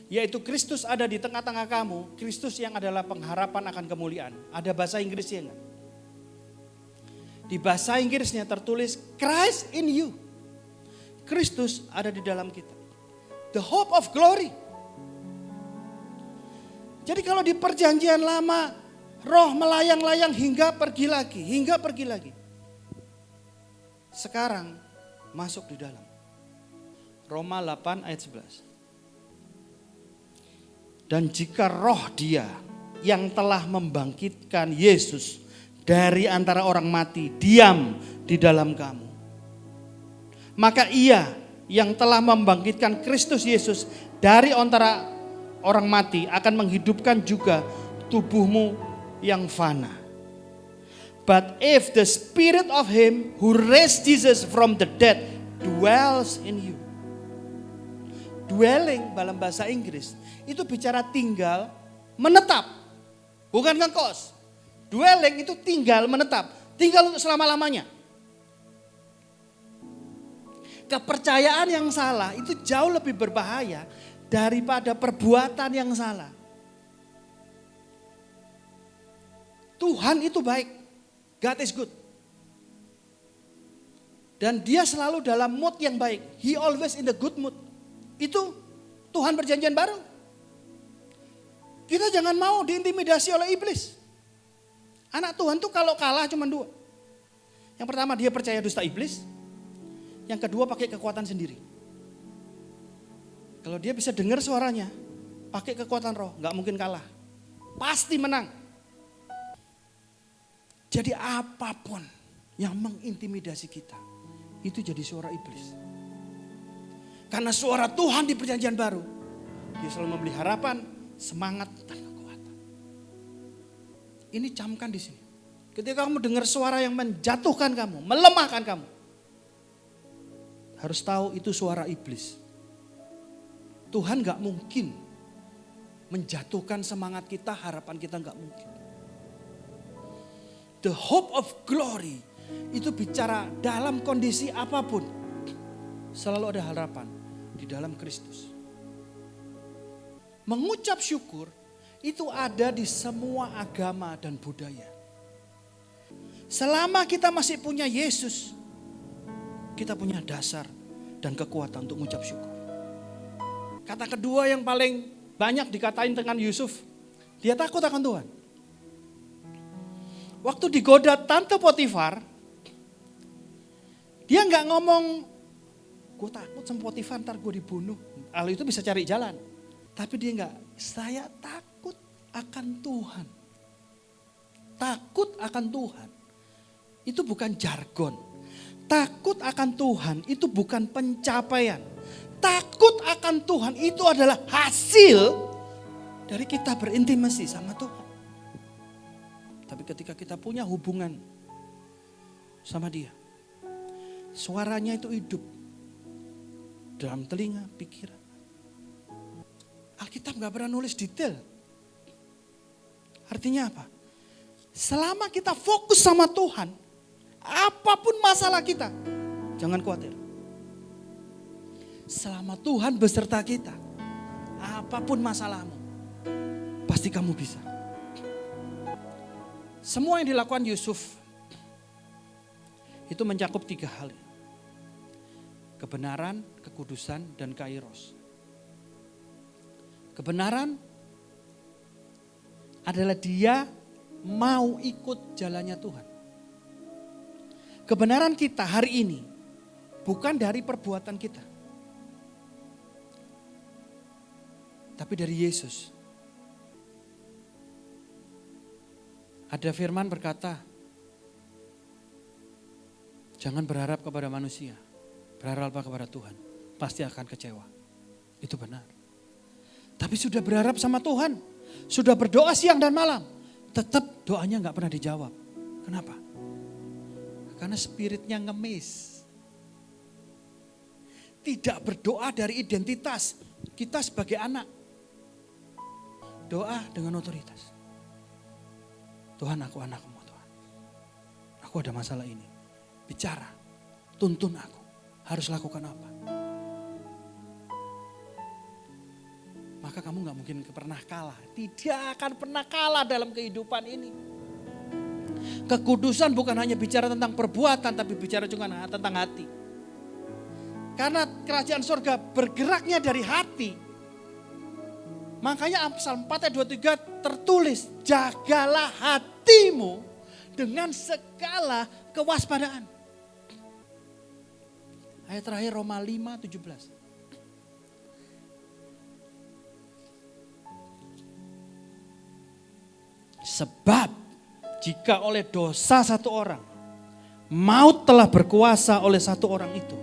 Yaitu Kristus ada di tengah-tengah kamu. Kristus yang adalah pengharapan akan kemuliaan. Ada bahasa Inggrisnya enggak? Di bahasa Inggrisnya tertulis Christ in you. Kristus ada di dalam kita. The hope of glory. Jadi kalau di perjanjian lama, roh melayang-layang hingga pergi lagi. Sekarang masuk di dalam. Roma 8 ayat 11. Dan jika roh Dia yang telah membangkitkan Yesus dari antara orang mati diam di dalam kamu, maka Ia yang telah membangkitkan Kristus Yesus dari antara orang mati akan menghidupkan juga tubuhmu yang fana. But if the spirit of him who raised Jesus from the dead dwells in you. Dwelling dalam bahasa Inggris itu bicara tinggal, menetap. Bukan ngekos. Dwelling itu tinggal, menetap. Tinggal untuk selama-lamanya. Kepercayaan yang salah itu jauh lebih berbahaya daripada perbuatan yang salah. Tuhan itu baik. God is good. Dan Dia selalu dalam mood yang baik. He always in the good mood. Itu Tuhan perjanjian baru. Kita jangan mau diintimidasi oleh iblis. Anak Tuhan tuh kalau kalah cuma dua. Yang pertama dia percaya dusta iblis. Yang kedua pakai kekuatan sendiri. Kalau dia bisa dengar suaranya, pakai kekuatan roh, gak mungkin kalah. Pasti menang. Jadi apapun yang mengintimidasi kita, itu jadi suara iblis. Karena suara Tuhan di perjanjian baru, Dia selalu memberi harapan, semangat, dan kekuatan. Ini camkan di sini. Ketika kamu dengar suara yang menjatuhkan kamu, melemahkan kamu, harus tahu itu suara iblis. Tuhan gak mungkin menjatuhkan semangat kita, harapan kita gak mungkin. The hope of glory itu bicara dalam kondisi apapun. Selalu ada harapan di dalam Kristus. Mengucap syukur itu ada di semua agama dan budaya. Selama kita masih punya Yesus, kita punya dasar dan kekuatan untuk mengucap syukur. Kata kedua yang paling banyak dikatain dengan Yusuf, dia takut akan Tuhan. Waktu digoda tante Potifar, dia nggak ngomong, gue takut sama Potifar ntar gue dibunuh. Lalu itu bisa cari jalan. Tapi dia nggak, saya takut akan Tuhan. Takut akan Tuhan. Itu bukan jargon. Takut akan Tuhan itu bukan pencapaian. Takut akan Tuhan itu adalah hasil dari kita berintimasi sama Tuhan. Tapi ketika kita punya hubungan sama Dia, suaranya itu hidup dalam telinga, pikiran. Alkitab gak pernah nulis detail. Artinya apa? Selama kita fokus sama Tuhan, apapun masalah kita, jangan khawatir. Selama Tuhan beserta kita, apapun masalahmu, pasti kamu bisa. Semua yang dilakukan Yusuf itu mencakup 3 hal. Kebenaran, kekudusan, dan kairos. Kebenaran adalah dia mau ikut jalannya Tuhan. Kebenaran kita hari ini bukan dari perbuatan kita, tapi dari Yesus. Ada firman berkata, jangan berharap kepada manusia, berharaplah kepada Tuhan, pasti akan kecewa. Itu benar. Tapi sudah berharap sama Tuhan, sudah berdoa siang dan malam, tetap doanya gak pernah dijawab. Kenapa? Karena spiritnya ngemis. Tidak berdoa dari identitas kita sebagai anak. Doa dengan otoritas. Tuhan, aku anakmu Tuhan. Aku ada masalah ini. Bicara, tuntun aku. Harus lakukan apa? Maka kamu gak mungkin pernah kalah. Tidak akan pernah kalah dalam kehidupan ini. Kekudusan bukan hanya bicara tentang perbuatan, tapi bicara juga tentang hati. Karena kerajaan surga bergeraknya dari hati. Makanya Amsal 4 ayat 23 tertulis, jagalah hatimu dengan segala kewaspadaan. Ayat terakhir Roma 5:17. Sebab jika oleh dosa satu orang, maut telah berkuasa oleh satu orang itu,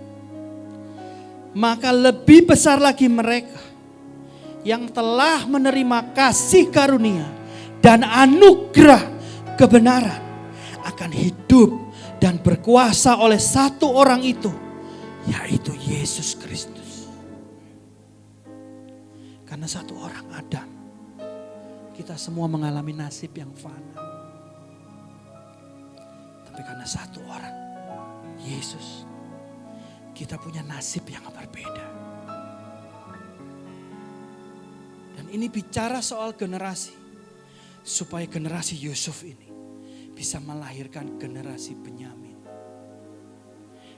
maka lebih besar lagi mereka yang telah menerima kasih karunia dan anugerah kebenaran akan hidup dan berkuasa oleh satu orang itu, yaitu Yesus Kristus. Karena satu orang Adam, kita semua mengalami nasib yang fana. Tapi karena satu orang, Yesus, kita punya nasib yang berbeda. Dan ini bicara soal generasi. Supaya generasi Yusuf ini bisa melahirkan generasi Benyamin.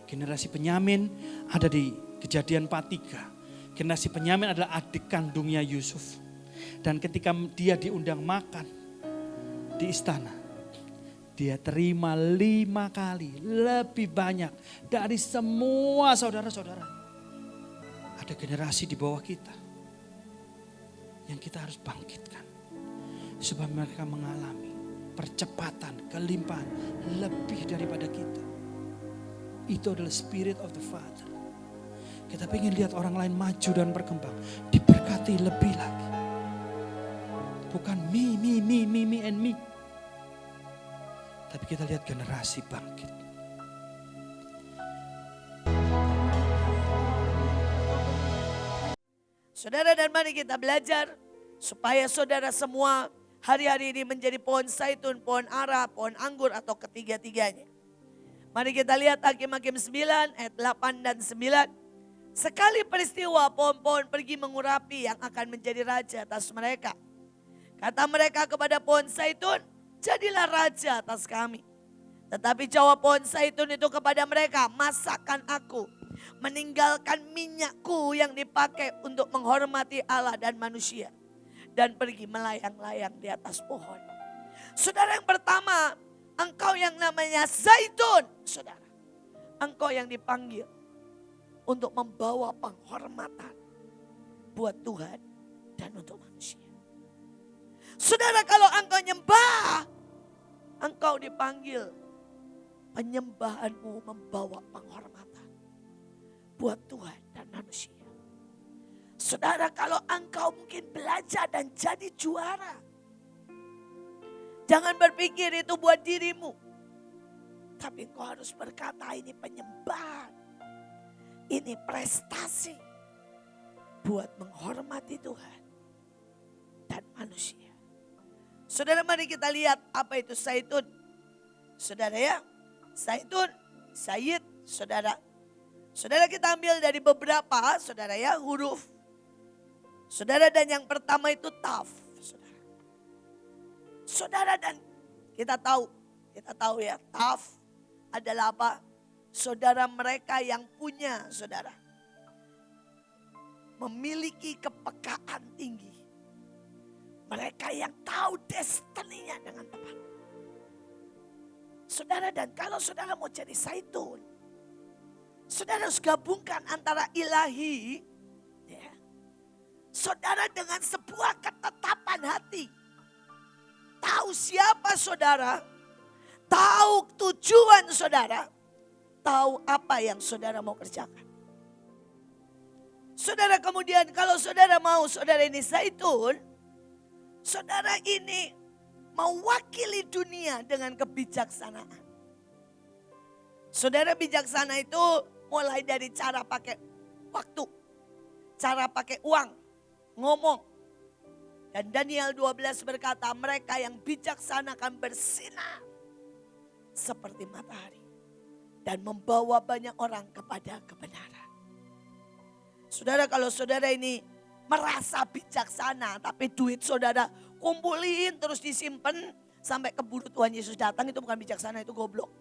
Generasi Benyamin ada di Kejadian 4:3. Generasi Benyamin adalah adik kandungnya Yusuf. Dan ketika dia diundang makan di istana, dia terima 5 kali lebih banyak dari semua saudara-saudara. Ada generasi di bawah kita yang kita harus bangkitkan supaya mereka mengalami percepatan, kelimpahan lebih daripada kita. Itu adalah spirit of the Father. Kita ingin lihat orang lain maju dan berkembang, diberkati lebih lagi. Bukan me and me. Tapi kita lihat generasi bangkit. Saudara, dan mari kita belajar supaya saudara semua hari-hari ini menjadi pohon zaitun, pohon ara, pohon anggur atau ketiga-tiganya. Mari kita lihat Hakim-Hakim 9 ayat 8 dan 9. Sekali peristiwa pohon-pohon pergi mengurapi yang akan menjadi raja atas mereka. Kata mereka kepada pohon zaitun, jadilah raja atas kami. Tetapi jawab pohon zaitun itu kepada mereka, masakan aku, meninggalkan minyakku yang dipakai untuk menghormati Allah dan manusia, dan pergi melayang-layang di atas pohon. Saudara, yang pertama, engkau yang namanya zaitun, saudara, engkau yang dipanggil untuk membawa penghormatan buat Tuhan dan untuk manusia. Saudara, kalau engkau nyembah, engkau dipanggil penyembahanmu membawa penghormatan buat Tuhan dan manusia. Saudara, kalau engkau mungkin belajar dan jadi juara, jangan berpikir itu buat dirimu. Tapi engkau harus berkata, ini penyembahan, ini prestasi buat menghormati Tuhan dan manusia. Saudara, mari kita lihat apa itu zaitun. Saudara ya, zaitun, zait, saudara. Saudara, kita ambil dari beberapa, saudara ya, huruf. Saudara, dan yang pertama itu taf. Saudara, dan Kita tahu ya, Taf adalah apa? Saudara mereka yang punya, saudara, memiliki kepekaan tinggi. Mereka yang tahu destininya dengan tepat. Saudara, dan kalau saudara mau jadi zaitun, saudara harus gabungkan antara ilahi, ya, saudara dengan sebuah ketetapan hati. Tahu siapa saudara, tahu tujuan saudara, tahu apa yang saudara mau kerjakan. Saudara, kemudian kalau saudara mau saudara ini zaitun, saudara ini mewakili dunia dengan kebijaksanaan. Saudara, bijaksana itu mulai dari cara pakai waktu, cara pakai uang, ngomong. Dan Daniel 12 berkata, mereka yang bijaksana akan bersinar seperti matahari dan membawa banyak orang kepada kebenaran. Saudara, kalau saudara ini merasa bijaksana, tapi duit saudara kumpulin terus disimpan sampai keburu Tuhan Yesus datang, itu bukan bijaksana, itu goblok.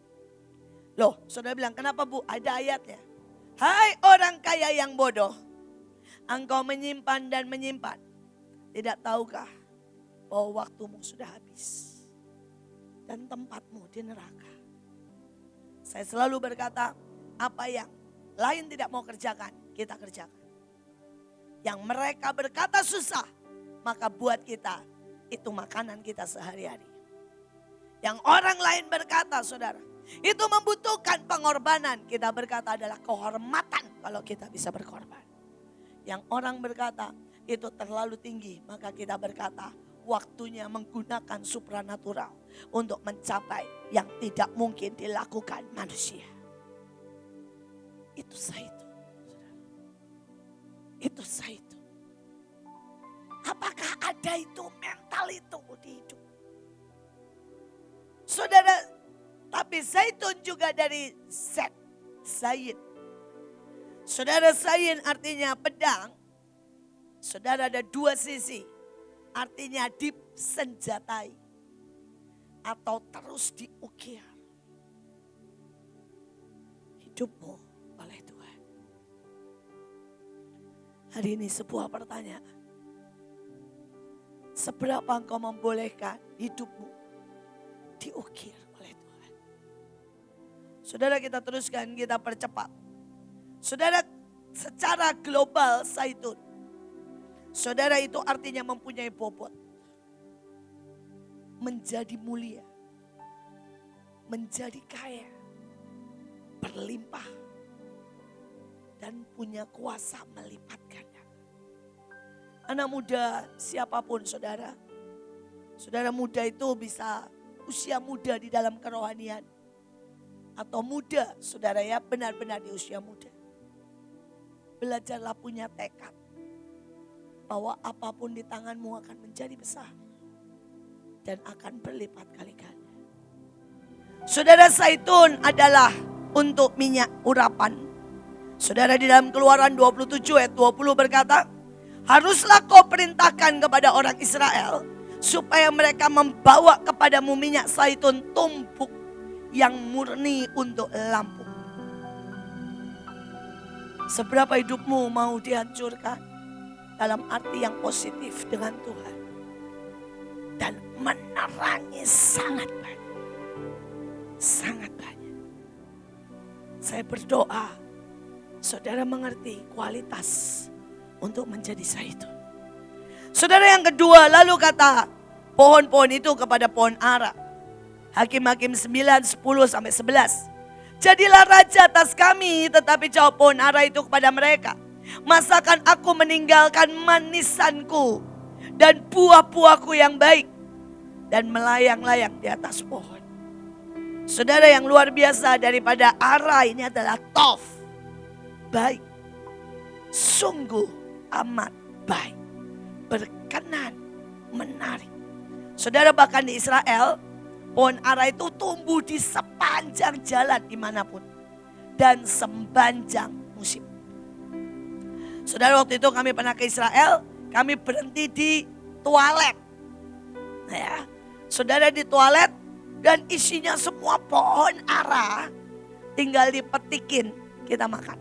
Loh, saudara bilang, kenapa Bu? Ada ayatnya. Hai orang kaya yang bodoh, engkau menyimpan dan menyimpan. Tidak tahukah bahwa waktumu sudah habis dan tempatmu di neraka? Saya selalu berkata, apa yang lain tidak mau kerjakan, kita kerjakan. Yang mereka berkata susah, maka buat kita itu makanan kita sehari-hari. Yang orang lain berkata, saudara, itu membutuhkan pengorbanan, kita berkata adalah kehormatan kalau kita bisa berkorban. Yang orang berkata itu terlalu tinggi, maka kita berkata waktunya menggunakan supranatural untuk mencapai yang tidak mungkin dilakukan manusia. Itu zaitun, saudara. Itu zaitun. Apakah ada itu mental itu di hidup? Saudara, tapi zaitun juga dari zayin. Saudara, zayin artinya pedang. Saudara, ada dua sisi. Artinya disenjatai atau terus diukir hidupmu oleh Tuhan. Hari ini sebuah pertanyaan. Seberapa engkau membolehkan hidupmu diukir oleh Tuhan? Saudara, kita teruskan, kita percepat. Saudara, secara global zaitun, saudara, itu artinya mempunyai bobot. Menjadi mulia. Menjadi kaya. Berlimpah. Dan punya kuasa melipat ganda. Anak muda siapapun saudara. Saudara muda itu bisa usia muda di dalam kerohanian. Atau muda saudara ya, benar-benar di usia muda. Belajarlah punya tekad. Bahwa apapun di tanganmu akan menjadi besar. Dan akan berlipat kali ganda. Saudara, zaitun adalah untuk minyak urapan. Saudara, di dalam Keluaran 27 ayat 20 berkata, haruslah kau perintahkan kepada orang Israel supaya mereka membawa kepadamu minyak zaitun tumpuk yang murni untuk lampu. Seberapa hidupmu mau dihancurkan? Dalam arti yang positif dengan Tuhan. Dan menerangi sangat banyak. Sangat banyak. Saya berdoa, saudara mengerti kualitas untuk menjadi zaitun. Saudara, yang kedua, lalu kata pohon-pohon itu kepada pohon ara. Hakim-Hakim 9, 10 sampai 11. Jadilah raja atas kami, tetapi jawab pohon ara itu kepada mereka, masakan aku meninggalkan manisanku dan buah-buahku yang baik dan melayang-layang di atas pohon. Saudara, yang luar biasa daripada ara ini adalah tof. Baik. Sungguh amat baik. Berkenan, menarik. Saudara, bahkan di Israel, pohon ara itu tumbuh di sepanjang jalan dimanapun. Dan sepanjang musim. Saudara, waktu itu kami pernah ke Israel, kami berhenti di toilet. Nah ya, saudara, di toilet Dan isinya semua pohon ara, tinggal dipetikin, kita makan.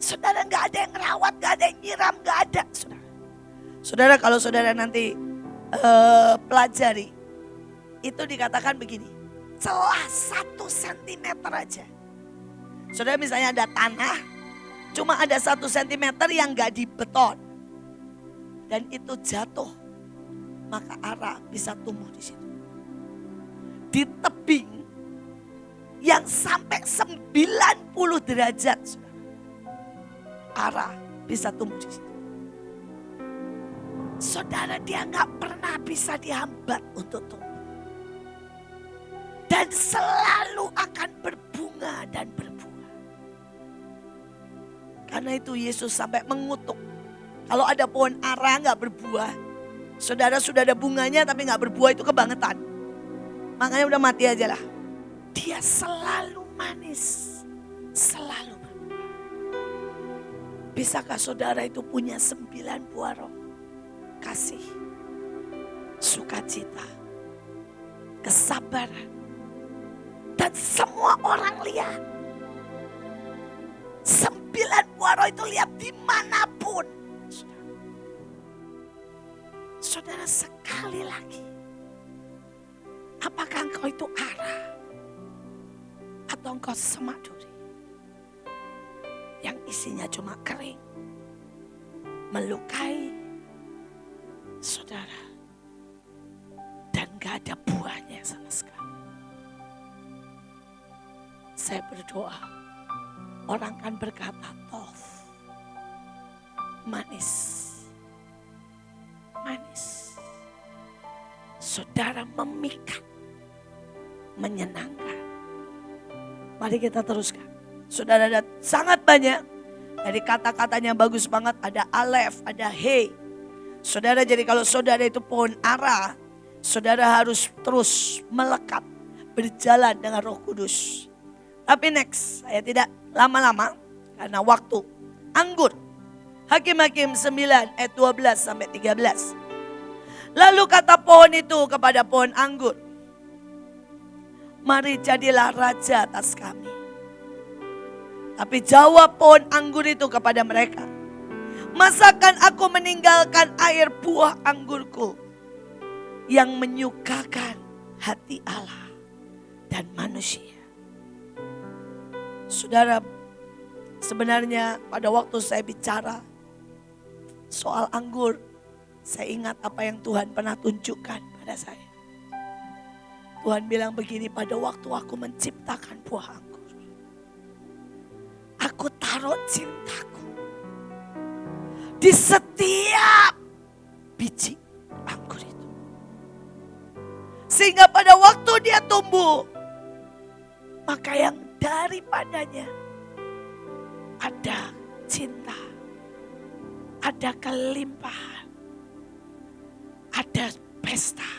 Saudara, gak ada yang rawat, gak ada yang nyiram, gak ada. Saudara, kalau saudara nanti pelajari, itu dikatakan begini, celah 1 sentimeter aja. Saudara, misalnya ada tanah, cuma ada 1 sentimeter yang gak dibeton. Dan itu jatuh, maka ara bisa tumbuh di situ. Di tebing yang sampai 90 derajat, saudara, ara bisa tumbuh di situ. Saudara, dia gak pernah bisa dihambat untuk tumbuh. Dan selalu akan berbunga dan berbuah. Karena itu Yesus sampai mengutuk. Kalau ada pohon ara gak berbuah, saudara sudah ada bunganya tapi gak berbuah, itu kebangetan. Makanya udah mati aja lah. Dia selalu manis, selalu berbuah. Bisakah saudara itu punya 9 buah roh? Kasih, sukacita, kesabaran, dan semua orang lihat. 9 buah roh itu lihat dimanapun. Saudara, sekali lagi, apakah engkau itu ara atau engkau semak duri yang isinya cuma kering, melukai saudara, dan gak ada buahnya sama sekali. Saya berdoa, orang kan berkata tof, manis. Manis. Saudara, memikat, menyenangkan. Mari kita teruskan. Saudara, ada sangat banyak. Dari kata-katanya bagus banget. Ada alef, ada he. Saudara, jadi kalau saudara itu pohon ara, saudara harus terus melekat, berjalan dengan Roh Kudus. Tapi next, saya tidak lama-lama karena waktu. Anggur. Hakim-Hakim 9 ayat 12 sampai 13. Lalu kata pohon itu kepada pohon anggur, mari jadilah raja atas kami. Tapi jawab pohon anggur itu kepada mereka, masakan aku meninggalkan air buah anggurku yang menyukakan hati Allah dan manusia. Saudara, sebenarnya pada waktu saya bicara soal anggur, saya ingat apa yang Tuhan pernah tunjukkan pada saya. Tuhan bilang begini, pada waktu aku menciptakan buah anggur, aku taruh cintaku di setiap biji anggur itu. Sehingga pada waktu dia tumbuh, maka yang daripadanya ada cinta, ada kelimpahan, ada pesta,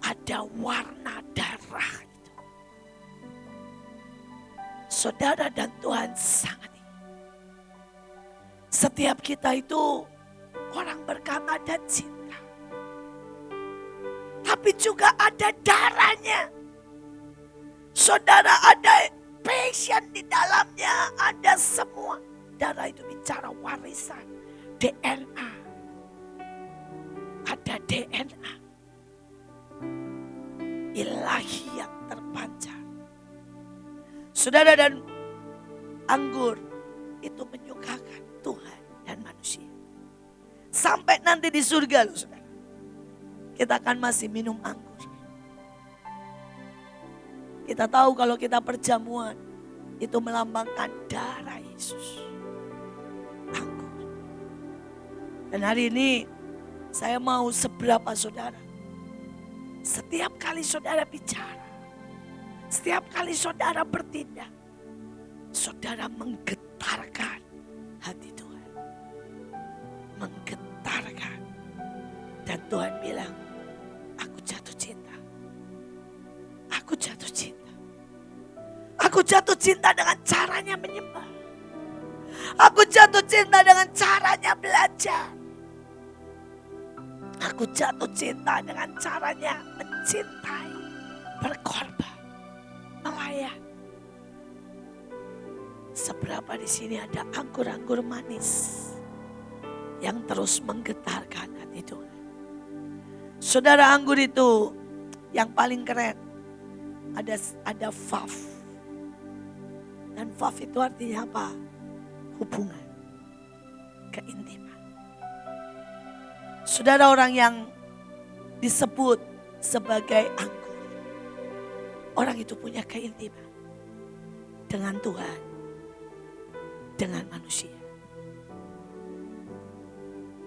ada warna darah itu. Saudara dan Tuhan sangat ingin. Setiap kita itu orang berkata ada cinta, tapi juga ada darahnya. Saudara, ada passion di dalamnya, ada semua. Darah itu bicara warisan, DNA. Ada DNA ilahi yang terpancar. Saudara, dan anggur itu menyukakan Tuhan dan manusia. Sampai nanti di surga loh saudara, kita akan masih minum anggur. Kita tahu kalau kita perjamuan, itu melambangkan darah Yesus. Anggur. Dan hari ini saya mau seberapa saudara, setiap kali saudara bicara, setiap kali saudara bertindak, saudara menggetarkan hati Tuhan. Menggetarkan. Dan Tuhan bilang, aku jatuh cinta. Aku jatuh cinta. Aku jatuh cinta dengan caranya menyembah. Aku jatuh cinta dengan caranya belajar. Aku jatuh cinta dengan caranya mencintai, berkorban, melayani. Seberapa di sini ada anggur-anggur manis yang terus menggetarkan hati Tuhan. Saudara, anggur itu yang paling keren ada vav. Dan vav itu artinya apa? Hubungan, keintiman. Saudara, orang yang disebut sebagai anggur, orang itu punya keintiman dengan Tuhan, dengan manusia.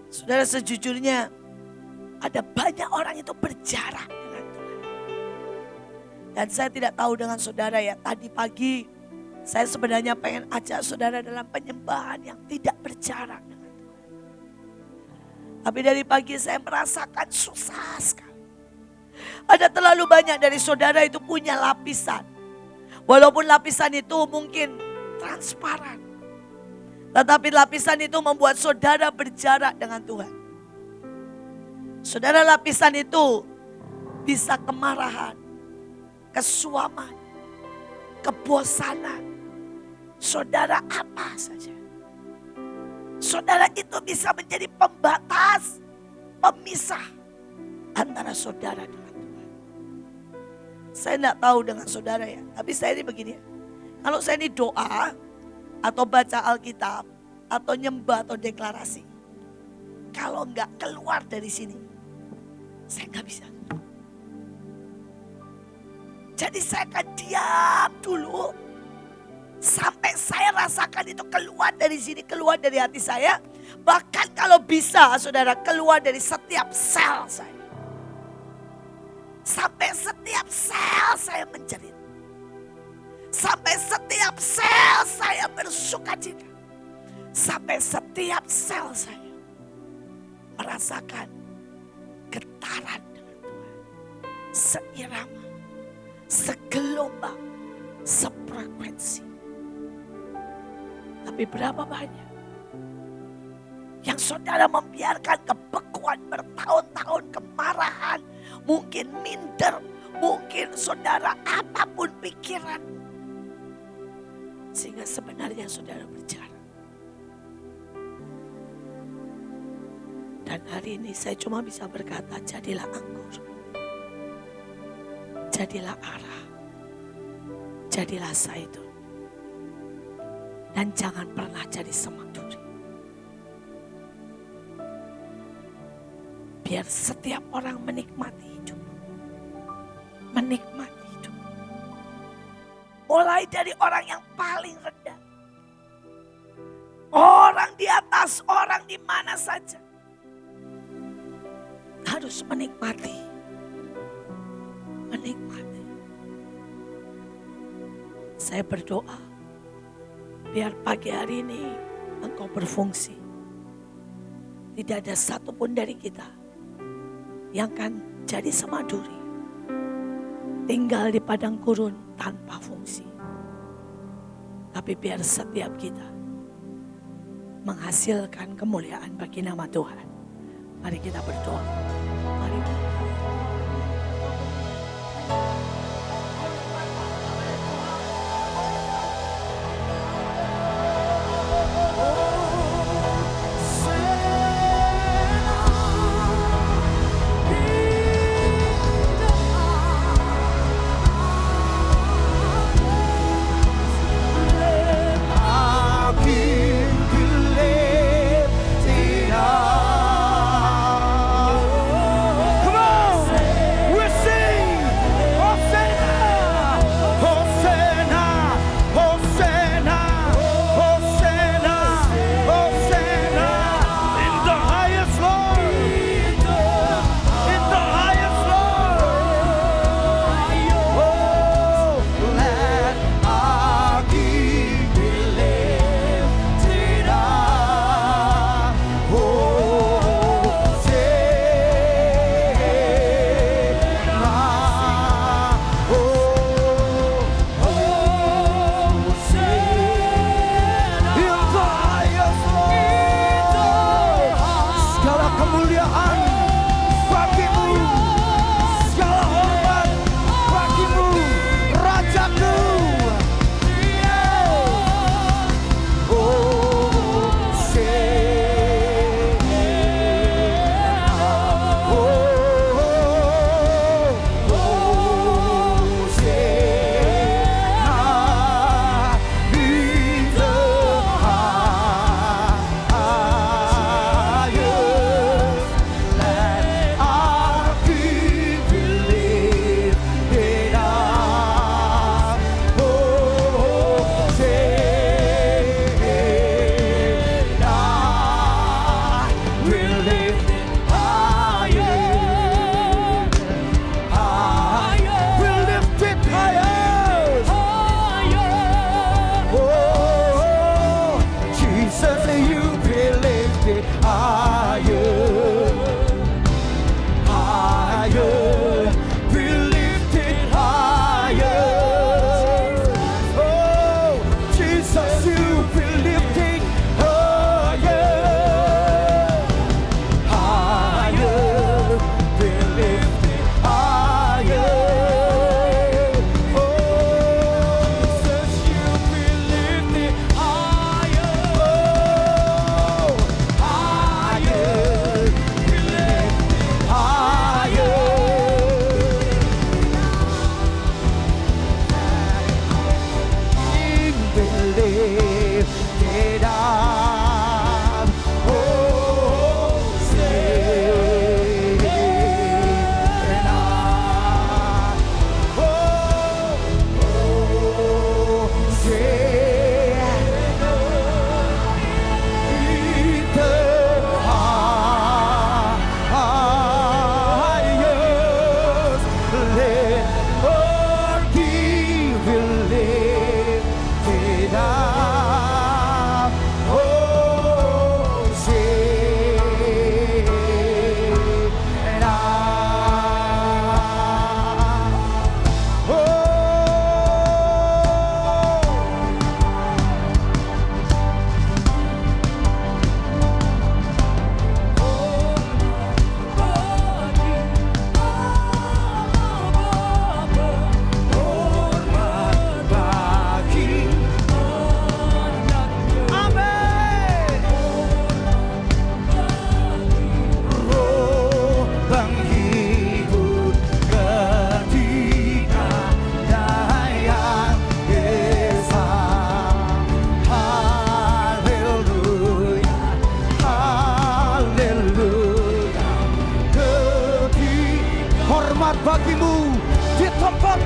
Saudara, sejujurnya ada banyak orang itu berjarak dengan Tuhan. Dan saya tidak tahu dengan saudara ya, tadi pagi saya sebenarnya pengen ajak saudara dalam penyembahan yang tidak berjarak dengan Tuhan. Tapi dari pagi saya merasakan susah sekali. Ada terlalu banyak dari saudara itu punya lapisan. Walaupun lapisan itu mungkin transparan. Tetapi lapisan itu membuat saudara berjarak dengan Tuhan. Saudara, lapisan itu bisa kemarahan, kesuaman, kebosanan. Saudara, apa saja. Saudara, itu bisa menjadi pembatas, pemisah antara saudara dengan Tuhan. Saya tidak tahu dengan saudara ya, tapi saya ini begini ya. Kalau saya ini doa atau baca Alkitab atau nyembah atau deklarasi, kalau enggak keluar dari sini, saya enggak bisa. Jadi saya akan diam dulu sampai saya rasakan itu keluar dari sini, keluar dari hati saya. Bahkan kalau bisa saudara, keluar dari setiap sel saya. Sampai setiap sel saya menjerit. Sampai setiap sel saya bersukacita. Sampai setiap sel saya merasakan getaran dengan Tuhan. Seirama, segelombang, sefrekuensi. Tapi berapa banyak yang saudara membiarkan kebekuan bertahun-tahun, kemarahan, mungkin minder, mungkin saudara apapun pikiran, sehingga sebenarnya saudara berjarak. Dan hari ini saya cuma bisa berkata, jadilah anggur, jadilah arah, jadilah zaitun, dan jangan pernah jadi semak duri. Biar setiap orang menikmati hidup, menikmati hidup. Mulai dari orang yang paling rendah, orang di atas, orang di mana saja, harus menikmati. Menikmati. Saya berdoa, biar pagi hari ini engkau berfungsi. Tidak ada satupun dari kita yang akan jadi semak duri, tinggal di padang gurun tanpa fungsi. Tapi biar setiap kita menghasilkan kemuliaan bagi nama Tuhan. Mari kita berdoa. Mari.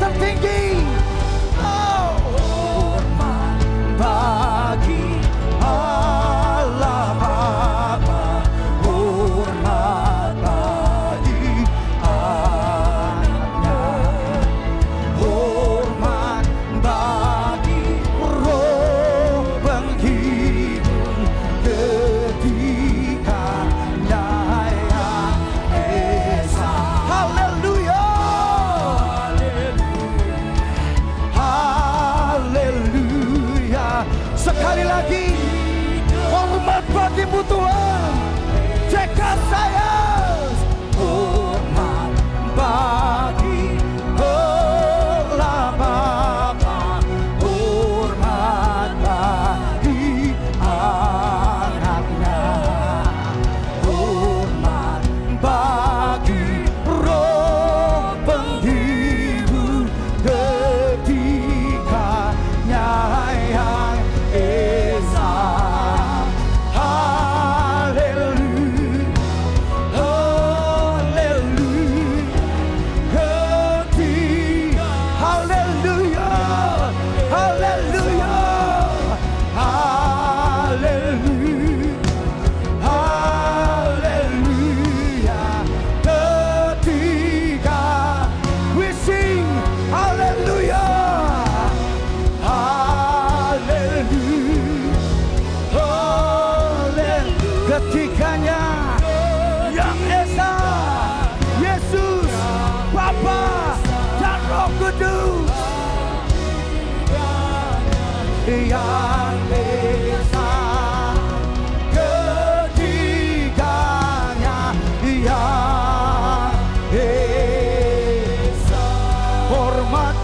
tertinggi. Oh, hormat bagi Allah Bapa, hormat bagi anaknya, hormat bagi roh penghibur ketikanya yang esa. Haleluya, haleluya. Sekali lagi, hormat bagimu Tuhan. Cekap saya, hormat bagi Allah Bapa, hormat bagi anaknya, hormat bagi roh penghibur ketikanya yang esa. Haleluya, haleluya. Ketika, haleluya, haleluya, haleluya, haleluya. Ketika we sing haleluya, haleluya, haleluya. Ketikanya yang esa, Yesus, Bapa dan Roh Kudus yang esa. Ketiganya yang esa. Hormat